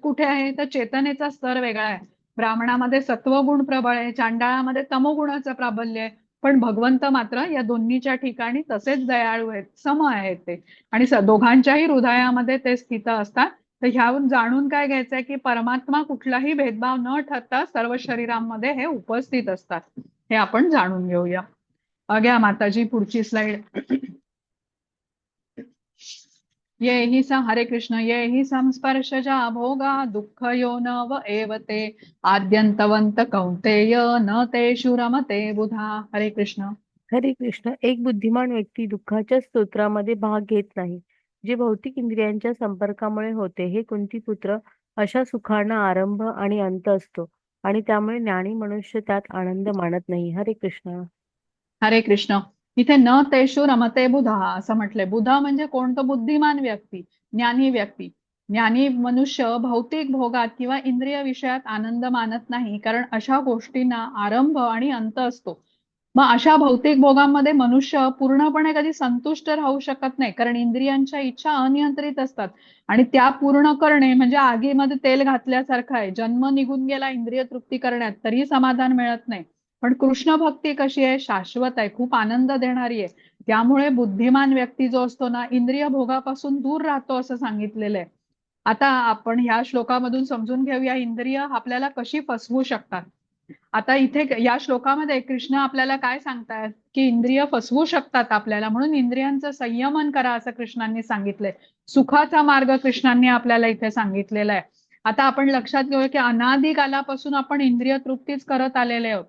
कुठे आहे, तर चेतनेचा स्तर वेगळा आहे. ब्राह्मणामध्ये सत्वगुण प्रबळ आहे, चांडाळामध्ये तमोगुणाचं प्राबल्य आहे. पण भगवंत मात्र या दोन्हीच्या ठिकाणी तसेच दयाळू आहेत, सम आहेत ते. आणि दोघांच्याही हृदयामध्ये ते स्थित असतात. तर ह्यावरून जाणून काय घ्यायचंय की परमात्मा कुठलाही भेदभाव न ठरता सर्व शरीरांमध्ये हे उपस्थित असतात, हे आपण जाणून घेऊया. घ्या माताजी पुढची स्लाइड. ये हि हरे कृष्ण, ये हि संस्पर्शजा भोगा दुःख यो नव एवते आद्यंतवंत कौंतेय न तेषु रमते बुधा. हरे कृष्ण. हरे कृष्ण. एक बुद्धिमान व्यक्ती दुःखाच्या स्तोत्रामध्ये भाग घेत नाही, जे भौतिक इंद्रियांच्या संपर्कामुळे होते. हे कुंतीपुत्र, अशा सुखांना आरंभ आणि अंत असतो आणि त्यामुळे ज्ञानी मनुष्य त्यात आनंद मानत नाही. हरे कृष्ण. हरे कृष्ण. इथे न तेषु रमते बुधा असं म्हटलंय. बुधा म्हणजे कोणतं, बुद्धिमान व्यक्ती, ज्ञानी व्यक्ती. ज्ञानी मनुष्य भौतिक भोगात किंवा इंद्रिय विषयात आनंद मानत नाही, कारण अशा गोष्टींना आरंभ आणि अंत असतो. मग अशा भौतिक भोगांमध्ये मनुष्य पूर्णपणे कधी संतुष्ट राहू शकत नाही, कारण इंद्रियांच्या इच्छा अनियंत्रित असतात आणि त्या पूर्ण करणे म्हणजे आगीमध्ये तेल घातल्यासारखं आहे. जन्म निघून गेला इंद्रिय तृप्ती करण्यात तरी समाधान मिळत नाही. पण कृष्ण भक्ती कशी आहे, शाश्वत आहे, खूप आनंद देणारी आहे. त्यामुळे बुद्धिमान व्यक्ती जो असतो ना, इंद्रिय भोगापासून दूर राहतो असं सांगितलेलं आहे. आता आपण ह्या श्लोकामधून समजून घेऊया इंद्रिय आपल्याला कशी फसवू शकतात. आता इथे या श्लोकामध्ये कृष्ण आपल्याला काय सांगतायत की इंद्रिय फसवू शकतात आपल्याला, म्हणून इंद्रियांचं संयमन करा असं कृष्णांनी सांगितलंय. सुखाचा मार्ग कृष्णांनी आपल्याला इथे सांगितलेला आहे. आता आपण लक्षात घेऊया की अनादी कालापासून आपण इंद्रिय तृप्तीच करत आलेले आहोत.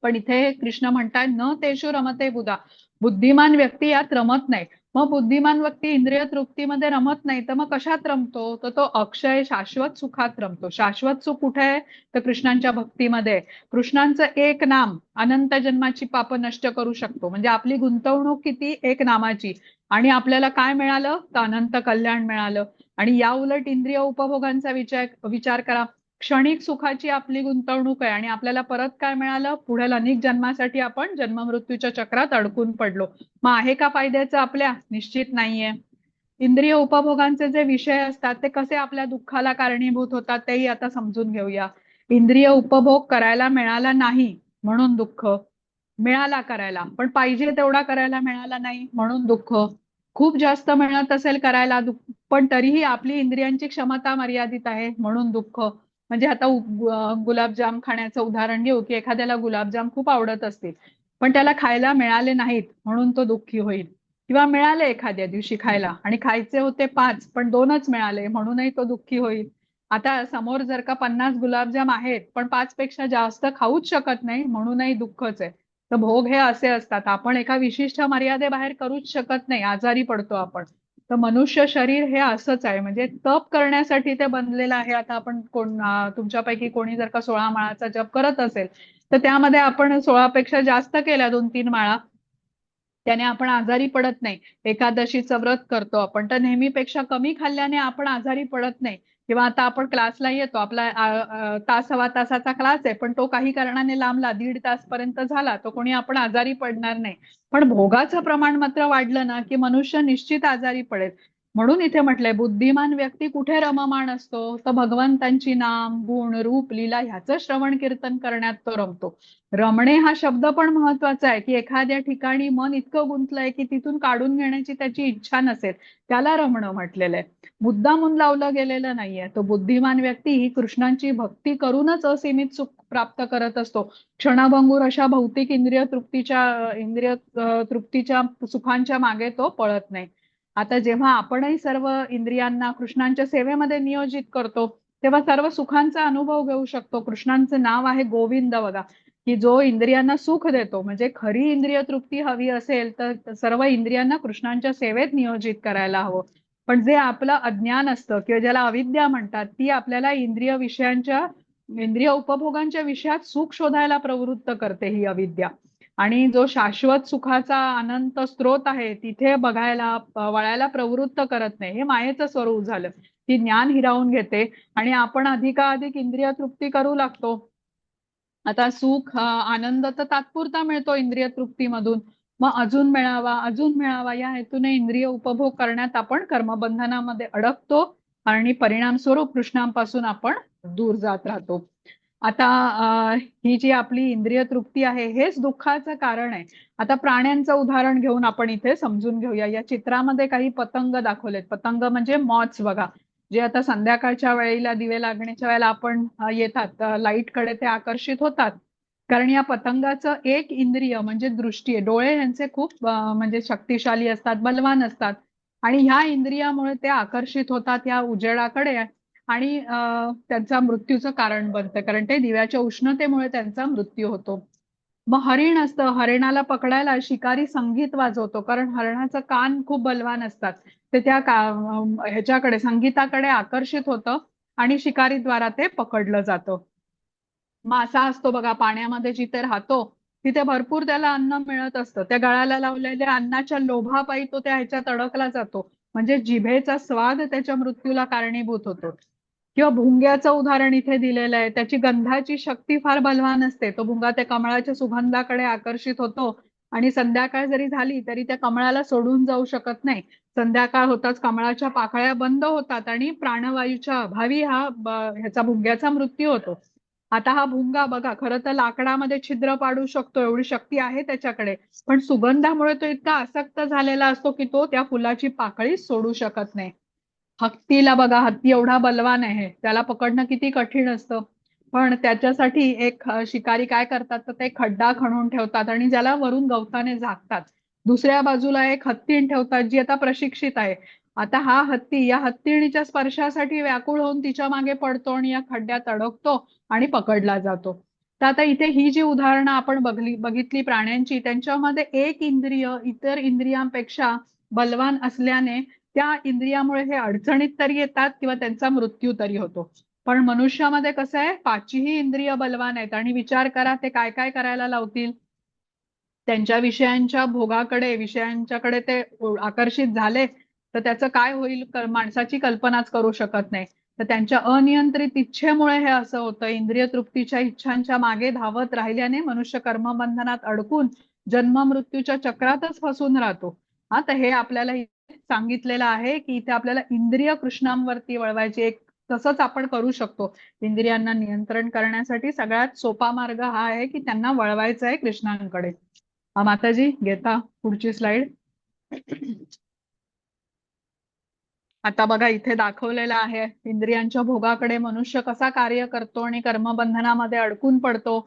पण इथे कृष्ण म्हणताय न तेषु रमते बुधा, बुद्धिमान व्यक्ती यात रमत नाही. मग बुद्धिमान व्यक्ती इंद्रिय तृप्तीमध्ये रमत नाही तर मग कशात रमतो, तर तो अक्षय शाश्वत सुखात रमतो. शाश्वत सुख कुठे आहे, तर कृष्णांच्या भक्तीमध्ये. कृष्णांचं एक नाम अनंत जन्माची पाप नष्ट करू शकतो. म्हणजे आपली गुंतवणूक किती, एक नामाची, आणि आपल्याला काय मिळालं, तर अनंत कल्याण मिळालं. आणि या उलट इंद्रिय उपभोगांचा विचार करा. क्षणिक सुखाची आपली गुंतवणूक आहे आणि आपल्याला परत काय मिळालं, पुढील अनेक जन्मासाठी आपण जन्ममृत्यूच्या चक्रात अडकून पडलो. मग आहे का फायद्याचं आपल्या, निश्चित नाहीये. इंद्रिय उपभोगांचे जे विषय असतात ते कसे आपल्या दुःखाला कारणीभूत होतात तेही आता समजून घेऊया. इंद्रिय उपभोग करायला मिळाला नाही म्हणून दुःख, मिळाला करायला पण पाहिजे तेवढा करायला मिळाला नाही म्हणून दुःख, खूप जास्त मिळत असेल करायला पण तरीही आपली इंद्रियांची क्षमता मर्यादित आहे म्हणून दुःख. म्हणजे आता गुलाबजाम खाण्याचं उदाहरण घेऊ की एखाद्याला गुलाबजाम खूप आवडत असतील पण त्याला खायला मिळाले नाहीत म्हणून तो दुःखी होईल. किंवा मिळाले एखाद्या दिवशी खायला आणि खायचे होते 5 पण 2च मिळाले म्हणूनही तो दुःखी होईल. आता समोर जर का 50 गुलाबजाम आहेत पण 5 पेक्षा जास्त खाऊच शकत नाही म्हणूनही दुःखच आहे. तर भोग हे असे असतात, आपण एका विशिष्ट मर्यादेबाहेर करूच शकत नाही, आजारी पडतो आपण. तर मनुष्य शरीर हे असंच आहे, म्हणजे तप करण्यासाठी ते बनलेलं आहे. आता आपण तुमच्यापैकी कोणी जर का 16 माळाचा जप करत असेल तर त्यामध्ये आपण 16 पेक्षा जास्त केल्या 2-3 माळा, त्याने आपण आजारी पडत नाही. एकादशीचं व्रत करतो आपण तर नेहमीपेक्षा कमी खाल्ल्याने आपण आजारी पडत नाही. किंवा आता आपण क्लासला येतो, आपला तास सव्वा तासाचा क्लास आहे पण तो काही कारणाने लांबला, 1.5 तास पर्यंत झाला, तो कोणी आपण आजारी पडणार नाही. पण भोगाचं प्रमाण मात्र वाढलं ना की मनुष्य निश्चित आजारी पडेल. म्हणून इथे म्हटलंय बुद्धिमान व्यक्ती कुठे रममाण असतो, तर भगवंतांची नाम गुण रूप लीला ह्याचं श्रवण कीर्तन करण्यात तो रमतो. रमणे हा शब्द पण महत्वाचा आहे की एखाद्या ठिकाणी मन इतकं गुंतलंय की तिथून काढून घेण्याची त्याची इच्छा नसेल, त्याला रमणं म्हटलेलं आहे. मुद्दामून लावलं गेलेलं नाहीये. तो बुद्धिमान व्यक्ती ही कृष्णांची भक्ती करूनच असीमित सुख प्राप्त करत असतो. क्षणभंगूर अशा भौतिक इंद्रिय तृप्तीच्या सुखांच्या मागे तो पळत नाही. आता जेव्हा आपणही सर्व इंद्रियांना कृष्णांच्या सेवेमध्ये नियोजित करतो तेव्हा सर्व सुखांचा अनुभव घेऊ शकतो. कृष्णांचं नाव आहे गोविंद बघा, की जो इंद्रियांना सुख देतो. म्हणजे खरी इंद्रिय तृप्ती हवी असेल तर सर्व इंद्रियांना कृष्णांच्या सेवेत नियोजित करायला हवं. पण जे आपलं अज्ञान असतं किंवा ज्याला अविद्या म्हणतात ती आपल्याला इंद्रिय विषयांच्या इंद्रिय उपभोगांच्या विषयात सुख शोधायला प्रवृत्त करते ही अविद्या. आणि जो शाश्वत सुखाचा अनंत स्रोत आहे तिथे बघायला वळायला प्रवृत्त करत नाही. हे मायेचं स्वरूप झालं. ती ज्ञान हिरावून घेते आणि आपण अधिकाधिक इंद्रिय तृप्ती करू लागतो. आता सुख आनंद तर तात्पुरता मिळतो इंद्रिय तृप्तीमधून, मग अजून मिळावा या हेतूने इंद्रिय उपभोग करण्यात आपण कर्मबंधनामध्ये अडकतो आणि परिणाम स्वरूप कृष्णांपासून आपण दूर जात राहतो. आता ही जी आपली इंद्रिय तृप्ती आहे हेच दुःखाचं कारण आहे. आता प्राण्यांचं उदाहरण घेऊन आपण इथे समजून घेऊया. या चित्रामध्ये काही पतंग दाखवलेत. पतंग म्हणजे मॉथ्स बघा, जे आता संध्याकाळच्या वेळेला दिवे लागण्याच्या वेळेला आपण येतात लाईटकडे ते आकर्षित होतात. कारण या पतंगाचं एक इंद्रिय म्हणजे दृष्टी आहे. डोळे यांचे खूप म्हणजे शक्तिशाली असतात, बलवान असतात आणि ह्या इंद्रियामुळे ते आकर्षित होतात या उजेडाकडे आणि त्यांचा मृत्यूचं कारण बनतं. कारण ते दिव्याच्या उष्णतेमुळे त्यांचा मृत्यू होतो. मग हरिण असतं, हरिणाला पकडायला शिकारी संगीत वाजवतो, कारण हरणाचं कान खूप बलवान असतात. ते त्या ह्याच्याकडे संगीताकडे आकर्षित होतं आणि शिकारीद्वारा ते पकडलं जातं. मासा असतो बघा, पाण्यामध्ये जिथे राहतो तिथे भरपूर त्याला अन्न मिळत असतं. त्या गळाला लावलेल्या अन्नाच्या लोभापायी तो त्या ह्याच्यात अडकला जातो. म्हणजे जिभेचा स्वाद त्याच्या मृत्यूला कारणीभूत होतो. किंवा भुंग्याचं उदाहरण इथे दिलेलं आहे. त्याची गंधाची शक्ती फार बलवान असते. तो भुंगा त्या कमळाच्या सुगंधाकडे आकर्षित होतो आणि संध्याकाळ जरी झाली तरी त्या कमळाला सोडून जाऊ शकत नाही. संध्याकाळ होताच कमळाच्या पाकळ्या बंद होतात आणि प्राणवायूच्या अभावी ह्याचा भुंग्याचा मृत्यू होतो. आता हा भुंगा बघा, खरं तर लाकडामध्ये छिद्र पाडू शकतो, एवढी शक्ती आहे त्याच्याकडे, पण सुगंधामुळे तो इतका आसक्त झालेला असतो की तो त्या फुलाची पाकळी सोडू शकत नाही. हत्तीला बघा, हत्ती एवढा बलवान आहे, त्याला पकडणं किती कठीण असतं. पण त्याच्यासाठी एक शिकारी काय करतात तर ते खड्डा खणून ठेवतात आणि ज्याला वरून गवताने झाकतात. दुसऱ्या बाजूला एक हत्तीण ठेवतात जी आता प्रशिक्षित आहे. आता हा हत्ती या हत्तीणीच्या स्पर्शासाठी व्याकुळ होऊन तिच्या मागे पडतो आणि या खड्ड्यात अडकतो आणि पकडला जातो. तर आता इथे ही जी उदाहरणं आपण बघितली प्राण्यांची, त्यांच्यामध्ये एक इंद्रिय इतर इंद्रियांपेक्षा बलवान असल्याने त्या इंद्रियामुळे हे अडचणीत तरी येतात किंवा त्यांचा मृत्यू तरी होतो. पण मनुष्यामध्ये कसं आहे, पाचही इंद्रिय बलवान आहेत आणि विचार करा ते काय काय करायला लावतील. त्यांच्या विषयांच्या भोगाकडे, विषयांच्याकडे ते आकर्षित झाले तर त्याचं काय होईल माणसाची कल्पनाच करू शकत नाही. तर त्यांच्या अनियंत्रित इच्छेमुळे हे असं होतं. इंद्रिय तृप्तीच्या इच्छांच्या मागे धावत राहिल्याने मनुष्य कर्मबंधनात अडकून जन्म मृत्यूच्या चक्रातच फसून राहतो. हा, तर हे आपल्याला सांगितलेलं आहे की इथे आपल्याला इंद्रिय कृष्णांवरती वळवायची एक तसंच आपण करू शकतो. इंद्रियांना नियंत्रण करण्यासाठी सगळ्यात सोपा मार्ग हा आहे की त्यांना वळवायचं आहे कृष्णांकडे. माताजी घेता पुढची स्लाइड. आता बघा इथे दाखवलेलं आहे इंद्रियांच्या भोगाकडे मनुष्य कसा कार्य करतो आणि कर्मबंधनामध्ये अडकून पडतो.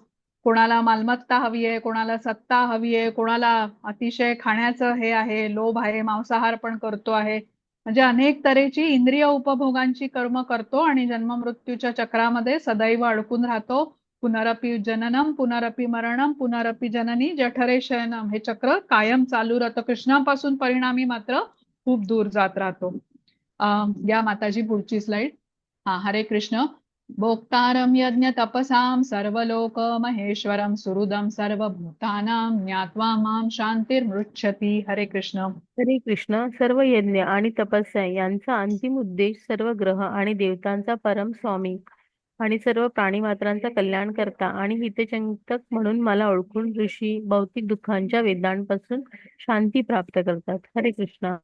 कोणाला मालमत्ता हवी आहे, कोणाला सत्ता हवी आहे, कोणाला अतिशय खाण्याचं हे आहे, लोभ आहे, मांसाहार पण करतो आहे. म्हणजे अनेक तऱ्हेची इंद्रिय उपभोगांची कर्म करतो आणि जन्म मृत्यूच्या चक्रामध्ये सदैव अडकून राहतो. पुनरपि जननम पुनरपि मरणम पुनरपि जननी जठरे शयनम, हे चक्र कायम चालू राहतं. कृष्णापासून परिणामी मात्र खूप दूर जात राहतो. या माताजी पुढची स्लाइड. हा, हरे कृष्ण. भोक्तारं यज्ञ तपसां सर्वलोक महेश्वरं सुहृदं सर्वभूतानां ज्ञात्वा मां शांतिर्मृच्छति. हरे कृष्ण. हरे कृष्ण. सर्व यज्ञ आणि तपस्या यांचा अंतिम उद्देश सर्व ग्रह आणि देवतांचा परम स्वामी आणि सर्व प्राणीमात्रांचा कल्याण करता आणि हितचिंतक म्हणून मला ओळखून ऋषी भौतिक दुःखांच्या वेदनांपासून शांती प्राप्त करतात. हरे कृष्ण.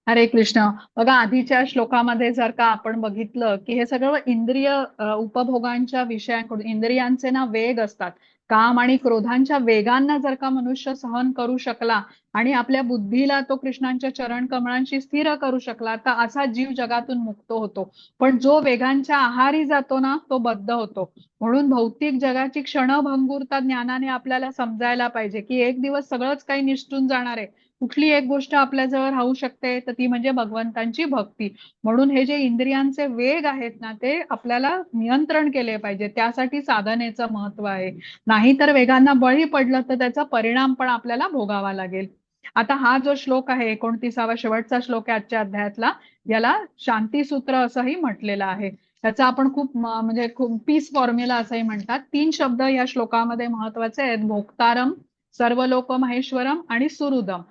हरे कृष्ण. बघा आधीच्या श्लोकामध्ये जर का आपण बघितलं की हे सगळं इंद्रिय उपभोगांच्या विषयांकडून, इंद्रियांचे ना वेग असतात. काम आणि क्रोधांच्या वेगांना जर का मनुष्य सहन करू शकला आणि आपल्या बुद्धीला तो कृष्णांच्या चरण कमळांशी स्थिर करू शकला तर असा जीव जगातून मुक्त होतो. पण जो वेगांच्या आहारी जातो ना तो बद्ध होतो. म्हणून भौतिक जगाची क्षणभंगुरता ज्ञानाने आपल्याला समजायला पाहिजे की एक दिवस सगळंच काही निसटून जाणार आहे. कुठली एक गोष्ट आपल्याजवळ राहू शकते तर ती म्हणजे भगवंतांची भक्ती. म्हणून हे जे इंद्रियांचे वेग आहेत ना ते आपल्याला नियंत्रण केले पाहिजे. त्यासाठी साधनेचं महत्व आहे. नाहीतर वेगांना बळी पडलं तर त्याचा परिणाम पण आपल्याला भोगावा लागेल. आता हा जो श्लोक आहे 29वा शेवटचा श्लोक आहे आजच्या अध्यायातला, याला शांतीसूत्र असंही म्हटलेलं आहे. त्याचा आपण खूप म्हणजे खूप पीस फॉर्म्युला असंही म्हणतात. 3 शब्द या श्लोकामध्ये महत्वाचे आहेत: भोक्तारम, सर्वलोक महेश्वरम आणि सुहृदम.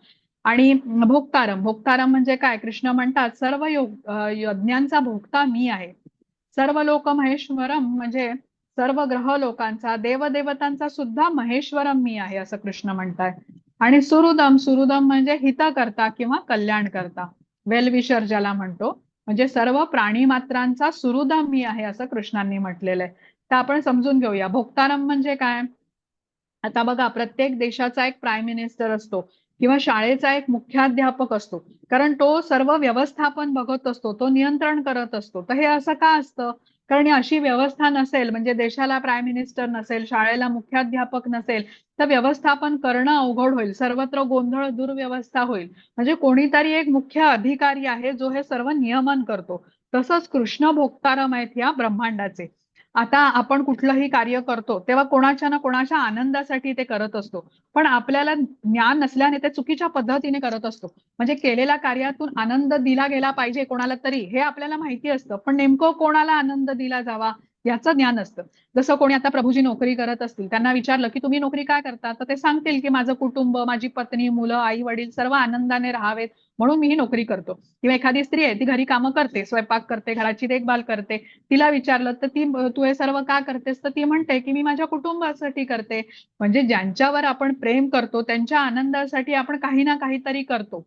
आणि भोक्तारम, भोक्तारम म्हणजे काय? कृष्ण म्हणतात सर्व यज्ञांचा भोक्ता मी आहे. सर्व लोक महेश्वरम म्हणजे सर्व ग्रह लोकांचा, देवदेवतांचा सुद्धा महेश्वरम मी आहे, असं कृष्ण म्हणताय. आणि सुहृदम, सुहृदम म्हणजे हितकर्ता किंवा कल्याण करता, वेलविशर ज्याला म्हणतो. म्हणजे सर्व प्राणी मात्रांचा सुहृदम मी आहे, असं कृष्णांनी म्हटलेलं आहे. तर आपण समजून घेऊया भोक्तारम म्हणजे काय. आता बघा, प्रत्येक देशाचा एक प्राईम मिनिस्टर असतो किंवा शाळेचा एक मुख्याध्यापक असतो, कारण तो सर्व व्यवस्थापन बघत असतो, तो नियंत्रण करत असतो. तर हे असं का असतं? कारण अशी व्यवस्था नसेल, म्हणजे देशाला प्राईम मिनिस्टर नसेल, शाळेला मुख्याध्यापक नसेल, तर व्यवस्थापन करणं अवघड होईल, सर्वत्र गोंधळ दुर्व्यवस्था होईल. म्हणजे कोणीतरी एक मुख्य अधिकारी आहे जो हे सर्व नियमन करतो. तसंच कृष्ण भोक्तारम आहेत या ब्रह्मांडाचे. आता आपण कुठलंही कार्य करतो तेव्हा कोणाच्या ना कोणाच्या आनंदासाठी ते करत असतो, पण आपल्याला ज्ञान नसल्याने ते चुकीच्या पद्धतीने करत असतो. म्हणजे केलेल्या कार्यातून आनंद दिला गेला पाहिजे कोणाला तरी, हे आपल्याला माहिती असतं, पण नेमकं कोणाला आनंद दिला जावा याचं ज्ञान असतं. जसं कोणी आता प्रभूजी नोकरी करत असतील, त्यांना विचारलं की तुम्ही नोकरी काय करता, तर ते सांगतील की माझं कुटुंब, माझी पत्नी, मुलं, आई वडील सर्व आनंदाने राहावेत म्हणून मी ही नोकरी करतो. किंवा एखादी स्त्री आहे, ती घरी कामं करते, स्वयंपाक करते, घराची देखभाल करते. तिला विचारलं तर ती, तू हे सर्व का करतेस, तर ती म्हणते की मी माझ्या कुटुंबासाठी करते. म्हणजे ज्यांच्यावर आपण प्रेम करतो त्यांच्या आनंदासाठी आपण काही ना काहीतरी करतो.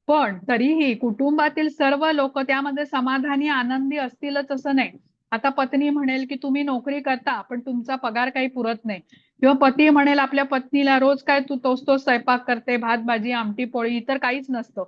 पण तरीही कुटुंबातील सर्व लोक त्यामध्ये समाधानी आनंदी असतीलच असं नाही. आता पत्नी म्हणेल की तुम्ही नोकरी करता पण तुमचा पगार काही पुरत नाही, किंवा पती म्हणेल आपल्या पत्नीला रोज काय तू तोच तोच स्वयंपाक करते, भात भाजी आमटी पोळी, इतर काहीच नसतं.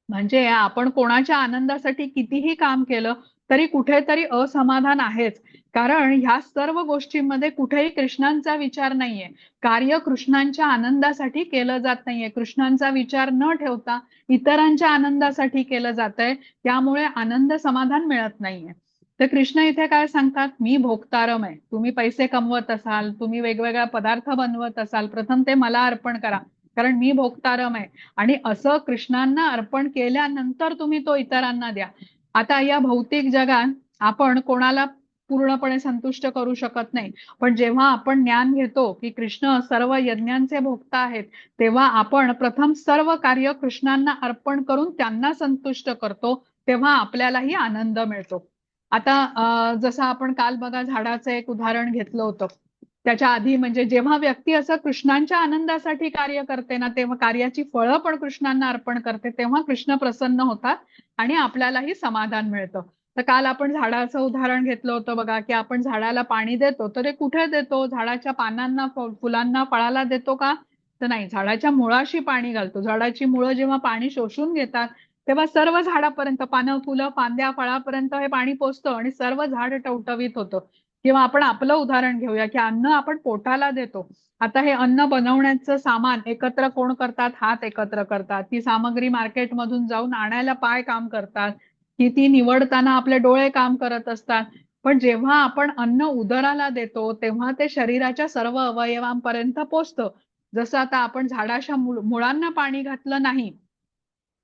म्हणजे आपण कोणाच्या आनंदासाठी कितीही काम केलं तरी कुठेतरी असमाधान आहेच. कारण ह्या सर्व गोष्टींमध्ये कुठेही कृष्णांचा विचार नाहीये. कार्य कृष्णांच्या आनंदासाठी केलं जात नाहीये. कृष्णांचा विचार न ठेवता इतरांच्या आनंदासाठी केलं जातंय. त्यामुळे आनंद समाधान मिळत नाहीये. तर कृष्ण इथे काय सांगतात, मी भोक्तारम आहे. तुम्ही पैसे कमवत असाल, तुम्ही वेगवेगळ्या पदार्थ बनवत असाल, प्रथम ते मला अर्पण करा, कारण मी भोक्तारम आहे. आणि असं कृष्णांना अर्पण केल्यानंतर तुम्ही तो इतरांना द्या. आता या भौतिक जगात आपण कोणाला पूर्णपणे संतुष्ट करू शकत नाही, पण जेव्हा आपण ज्ञान घेतो की कृष्ण सर्व यज्ञांचे भोक्ता आहेत, तेव्हा आपण प्रथम सर्व कार्य कृष्णांना अर्पण करून त्यांना संतुष्ट करतो, तेव्हा आपल्यालाही आनंद मिळतो. आता जसं आपण काल बघा झाडाचं एक उदाहरण घेतलं होतं, त्याच्या आधी म्हणजे जेव्हा व्यक्ती असं कृष्णांच्या आनंदासाठी कार्य करते ना, तेव्हा कार्याची फळं पण कृष्णांना अर्पण करते, तेव्हा कृष्ण प्रसन्न होतात आणि आपल्यालाही समाधान मिळतं. तर काल आपण झाडाचं उदाहरण घेतलं होतं बघा, की आपण झाडाला पाणी देतो तर ते कुठे देतो? झाडाच्या पानांना, फुलांना, फळाला देतो का? तर नाही, झाडाच्या मुळाशी पाणी घालतो. झाडाची मुळं जेव्हा पाणी शोषून घेतात तेव्हा सर्व झाडापर्यंत, पानं, फुलं, फांद्या, फळापर्यंत हे पाणी पोचतं आणि सर्व झाड टवटवीत होतं. किंवा आपण आपलं उदाहरण घेऊया की अन्न आपण पोटाला देतो. आता हे अन्न बनवण्याचं सामान एकत्र कोण करतात? हात एकत्र करतात. ती सामग्री मार्केटमधून जाऊन आणायला पाय काम करतात, की ती निवडताना आपले डोळे काम करत असतात. पण जेव्हा आपण अन्न उदराला देतो तेव्हा ते शरीराच्या सर्व अवयवांपर्यंत पोचतं. जसं आता आपण झाडाच्या मुळांना पाणी घातलं नाही,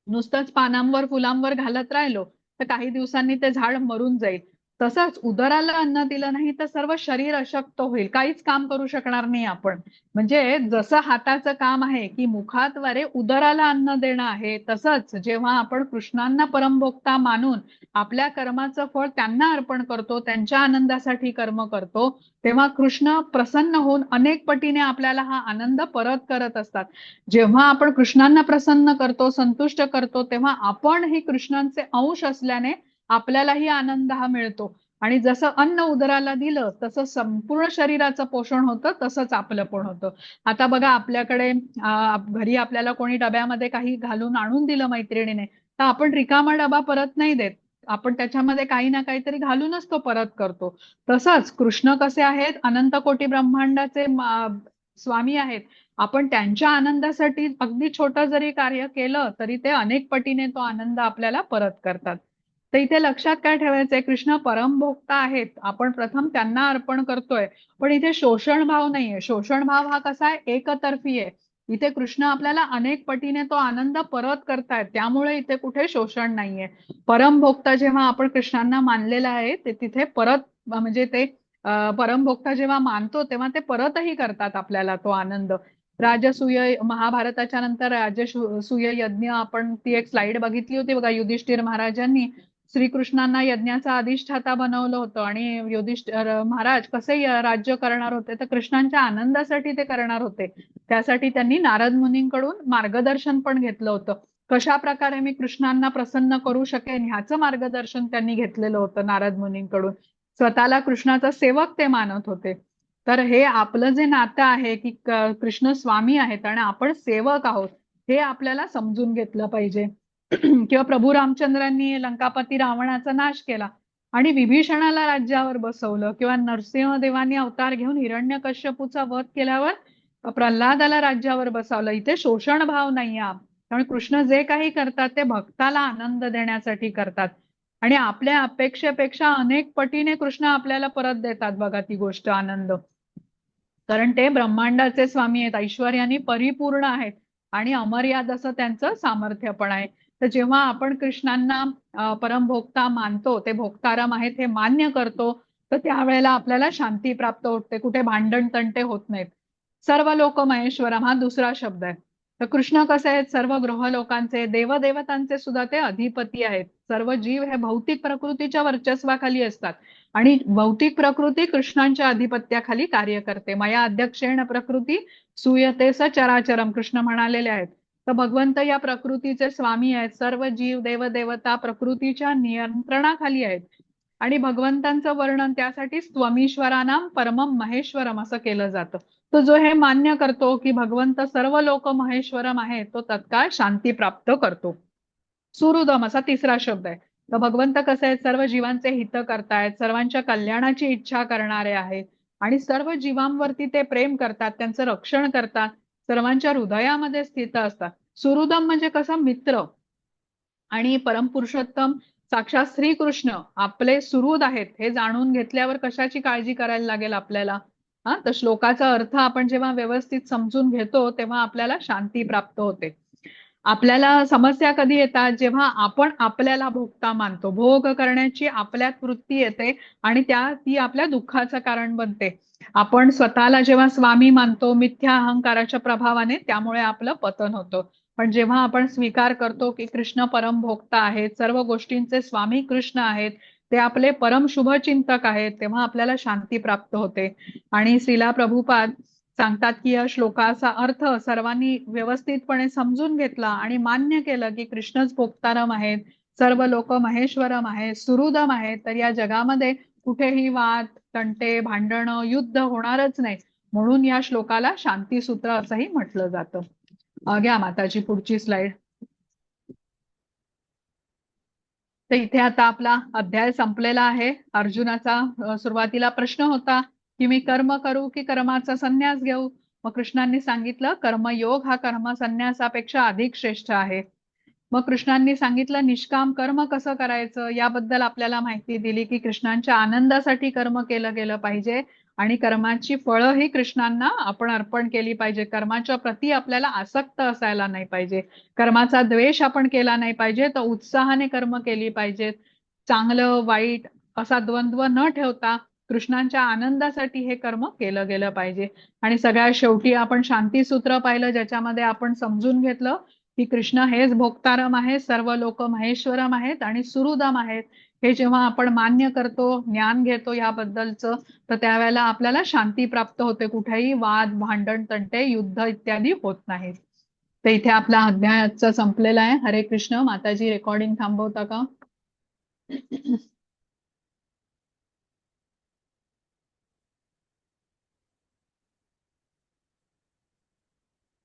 नुसतंच पानांवर फुलांवर घालत राहिलो तर काही दिवसांनी ते झाड मरून जाईल. तसंच उदराला अन्न दिलं नाही तर सर्व शरीर अशक्त होईल, काहीच काम करू शकणार नाही आपण. म्हणजे जसं हाताचं काम आहे की मुखाद्वारे उदराला अन्न देणं आहे, तसंच जेव्हा आपण कृष्णांना परमभोक्ता मानून आपल्या कर्माचं फळ त्यांना अर्पण करतो, त्यांच्या आनंदासाठी कर्म करतो, तेव्हा कृष्ण प्रसन्न होऊन अनेक पटीने आपल्याला हा आनंद परत करत असतात. जेव्हा आपण कृष्णांना प्रसन्न करतो, संतुष्ट करतो, तेव्हा आपण ही कृष्णांचे अंश असल्याने आपल्यालाही आनंद हा मिळतो. आणि जसं अन्न उदराला दिलं तसं संपूर्ण शरीराचं पोषण होतं, तसंच आपलं पण होतं. आता बघा, आपल्याकडे घरी आपल्याला कोणी डब्यामध्ये काही घालून आणून दिलं मैत्रिणीने, तर आपण रिकामा डबा परत नाही देत, आपण त्याच्यामध्ये काही ना काहीतरी घालूनच तो परत करतो. तसंच कृष्ण कसे आहेत, अनंत कोटी ब्रह्मांडाचे स्वामी आहेत. आपण त्यांच्या आनंदासाठी अगदी छोटं जरी कार्य केलं तरी ते अनेक पटीने तो आनंद आपल्याला परत करतात. तर इथे लक्षात काय ठेवायचंय, कृष्ण परमभोक्ता आहेत, आपण प्रथम त्यांना अर्पण करतोय. पण इथे शोषण भाव नाहीये. शोषण भाव हा कसा आहे, एकतर्फी आहे. इथे कृष्ण आपल्याला अनेक पटीने तो आनंद परत करतायत, त्यामुळे इथे कुठे शोषण नाहीये. परमभोक्ता जेव्हा आपण कृष्णांना मानलेलं आहे ते तिथे परत म्हणजे ते परमभोक्ता जेव्हा मानतो तेव्हा ते परतही करतात आपल्याला तो आनंद. राजसूय महाभारताच्या नंतर राजसूय यज्ञ, आपण ती एक स्लाइड बघितली होती बघा, युधिष्ठिर महाराजांनी श्रीकृष्णांना यज्ञाचा अधिष्ठाता बनवलं होतं आणि युधिष्ठिर महाराज कसे राज्य करणार होते, तर कृष्णांच्या आनंदासाठी ते करणार होते. त्यासाठी त्यांनी नारद मुनींकडून मार्गदर्शन पण घेतलं होतं. कशा प्रकारे मी कृष्णांना प्रसन्न करू शकेन ह्याचं मार्गदर्शन त्यांनी घेतलेलं होतं नारद मुनींकडून. स्वतःला कृष्णाचा सेवक ते मानत होते. तर हे आपलं जे नातं आहे की कृष्ण स्वामी आहेत आणि आपण सेवक आहोत, हे आपल्याला समजून घेतलं पाहिजे. किंवा प्रभू रामचंद्रांनी लंकापती रावणाचा नाश केला आणि विभीषणाला राज्यावर बसवलं, किंवा नरसिंहदेवांनी अवतार घेऊन हिरण्यकश्यपूचा वध केल्यावर प्रल्हादाला राज्यावर बसवलं. इथे शोषण भाव नाही आहे. त्यामुळे कृष्ण जे काही करतात ते भक्ताला आनंद देण्यासाठी करतात आणि आपल्या अपेक्षेपेक्षा अनेक पटीने कृष्ण आपल्याला परत देतात बघा ती गोष्ट, आनंद. कारण ते ब्रह्मांडाचे स्वामी आहेत, ऐश्वर्याने परिपूर्ण आहेत आणि अमर्याद असं त्यांचं सामर्थ्य पण आहे. तर जेव्हा आपण कृष्णांना परमभोक्ता मानतो, ते भोक्ताराम आहेत हे मान्य करतो, तर त्यावेळेला आपल्याला शांती प्राप्त होते, कुठे भांडण तंटे होत नाहीत. सर्व लोक महेश्वरम हा दुसरा शब्द आहे. तर कृष्ण कसे आहेत, सर्व ग्रहलोकांचे देवदेवतांचे सुद्धा ते अधिपती आहेत. सर्व जीव हे भौतिक प्रकृतीच्या वर्चस्वाखाली असतात आणि भौतिक प्रकृती कृष्णांच्या अधिपत्याखाली कार्य करते. मया अध्यक्षेण प्रकृती सूयते स चराचरम, कृष्ण म्हणालेले आहेत. तर भगवंत या प्रकृतीचे स्वामी आहेत. सर्व जीव देवदेवता प्रकृतीच्या नियंत्रणाखाली आहेत आणि भगवंतांचं वर्णन त्यासाठी स्वमीश्वरानाम परमम महेश्वरम असं केलं जातं. तो जो हे मान्य करतो की भगवंत सर्व लोक महेश्वरम आहे, तो तत्काळ शांती प्राप्त करतो. सुहृदम असा तिसरा शब्द आहे. तर भगवंत कसे आहेत, सर्व जीवांचे हित करतायत, सर्वांच्या कल्याणाची इच्छा करणारे आहेत आणि सर्व जीवांवरती ते प्रेम करतात, त्यांचं रक्षण करतात, सर्वांच्या हृदयामध्ये स्थित असतात. सुहृदम म्हणजे कसा मित्र आणि परमपुरुषोत्तम साक्षात श्रीकृष्ण आपले सुहृद आहेत हे जाणून घेतल्यावर कशाची काळजी करायला लागेल आपल्याला. हा, तर श्लोकाचा अर्थ आपण जेव्हा व्यवस्थित समजून घेतो तेव्हा आपल्याला शांती प्राप्त होते. आपल्याला समस्या कधी येतात, जेव्हा आपण आपल्याला भोगता मानतो, भोग करण्याची आपल्यात वृत्ती येते आणि ती आपल्या दुःखाचं कारण बनते. आपण स्वतःला जेव्हा स्वामी मानतो मिथ्या अहंकाराच्या प्रभावाने, त्यामुळे आपलं पतन होतं. पण जेव्हा आपण स्वीकार करतो की कृष्ण परम भोक्ता आहेत, सर्व गोष्टींचे स्वामी कृष्ण आहेत, ते आपले परम शुभचिंतक आहेत, तेव्हा आपल्याला शांती प्राप्त होते. आणि श्रीला प्रभुपाद सांगतात की या श्लोकाचा अर्थ सर्वांनी व्यवस्थितपणे समजून घेतला आणि मान्य केलं की कृष्णच भोक्तारम आहेत, सर्व लोक महेश्वरम आहेत, सुहृदम आहेत, तर या जगामध्ये कुठेही वाद तंटे भांडणं युद्ध होणारच नाही. म्हणून या श्लोकाला शांतीसूत्र असंही म्हटलं जातं. घ्या माताजी पुढची स्लाइड. तर इथे आता आपला अध्याय संपलेला आहे. अर्जुनाचा सुरुवातीला प्रश्न होता की मी कर्म करू की कर्माचा संन्यास घेऊ. मग कृष्णांनी सांगितलं कर्मयोग हा कर्म संन्यासापेक्षा अधिक श्रेष्ठ आहे. मग कृष्णांनी सांगितलं निष्काम कर्म कसं करायचं याबद्दल आपल्याला माहिती दिली की कृष्णांच्या आनंदासाठी कर्म केलं गेलं पाहिजे आणि कर्माची फळं ही कृष्णांना आपण अर्पण केली पाहिजे. कर्माच्या प्रती आपल्याला आसक्त असायला नाही पाहिजे, कर्माचा द्वेष आपण केला नाही पाहिजे, तर उत्साहाने कर्म केली पाहिजेत. चांगलं वाईट असा द्वंद्व न ठेवता कृष्णांच्या आनंदासाठी हे कर्म केलं गेलं पाहिजे. आणि सगळ्यात शेवटी आपण शांतीसूत्र पाहिलं, ज्याच्यामध्ये आपण समजून घेतलं की कृष्ण हेच भोक्तारम आहे, सर्व लोक महेश्वरम आहेत आणि सुहृदम आहेत. हे जेव्हा आपण मान्य करतो, ज्ञान घेतो याबद्दलचं, तर त्यावेळेला आपल्याला शांती प्राप्त होते, कुठेही वाद भांडण तंटे युद्ध इत्यादी होत नाहीत. तर इथे आपला अध्याय आजचा संपलेला आहे. हरे कृष्ण. माताजी रेकॉर्डिंग थांबवता का?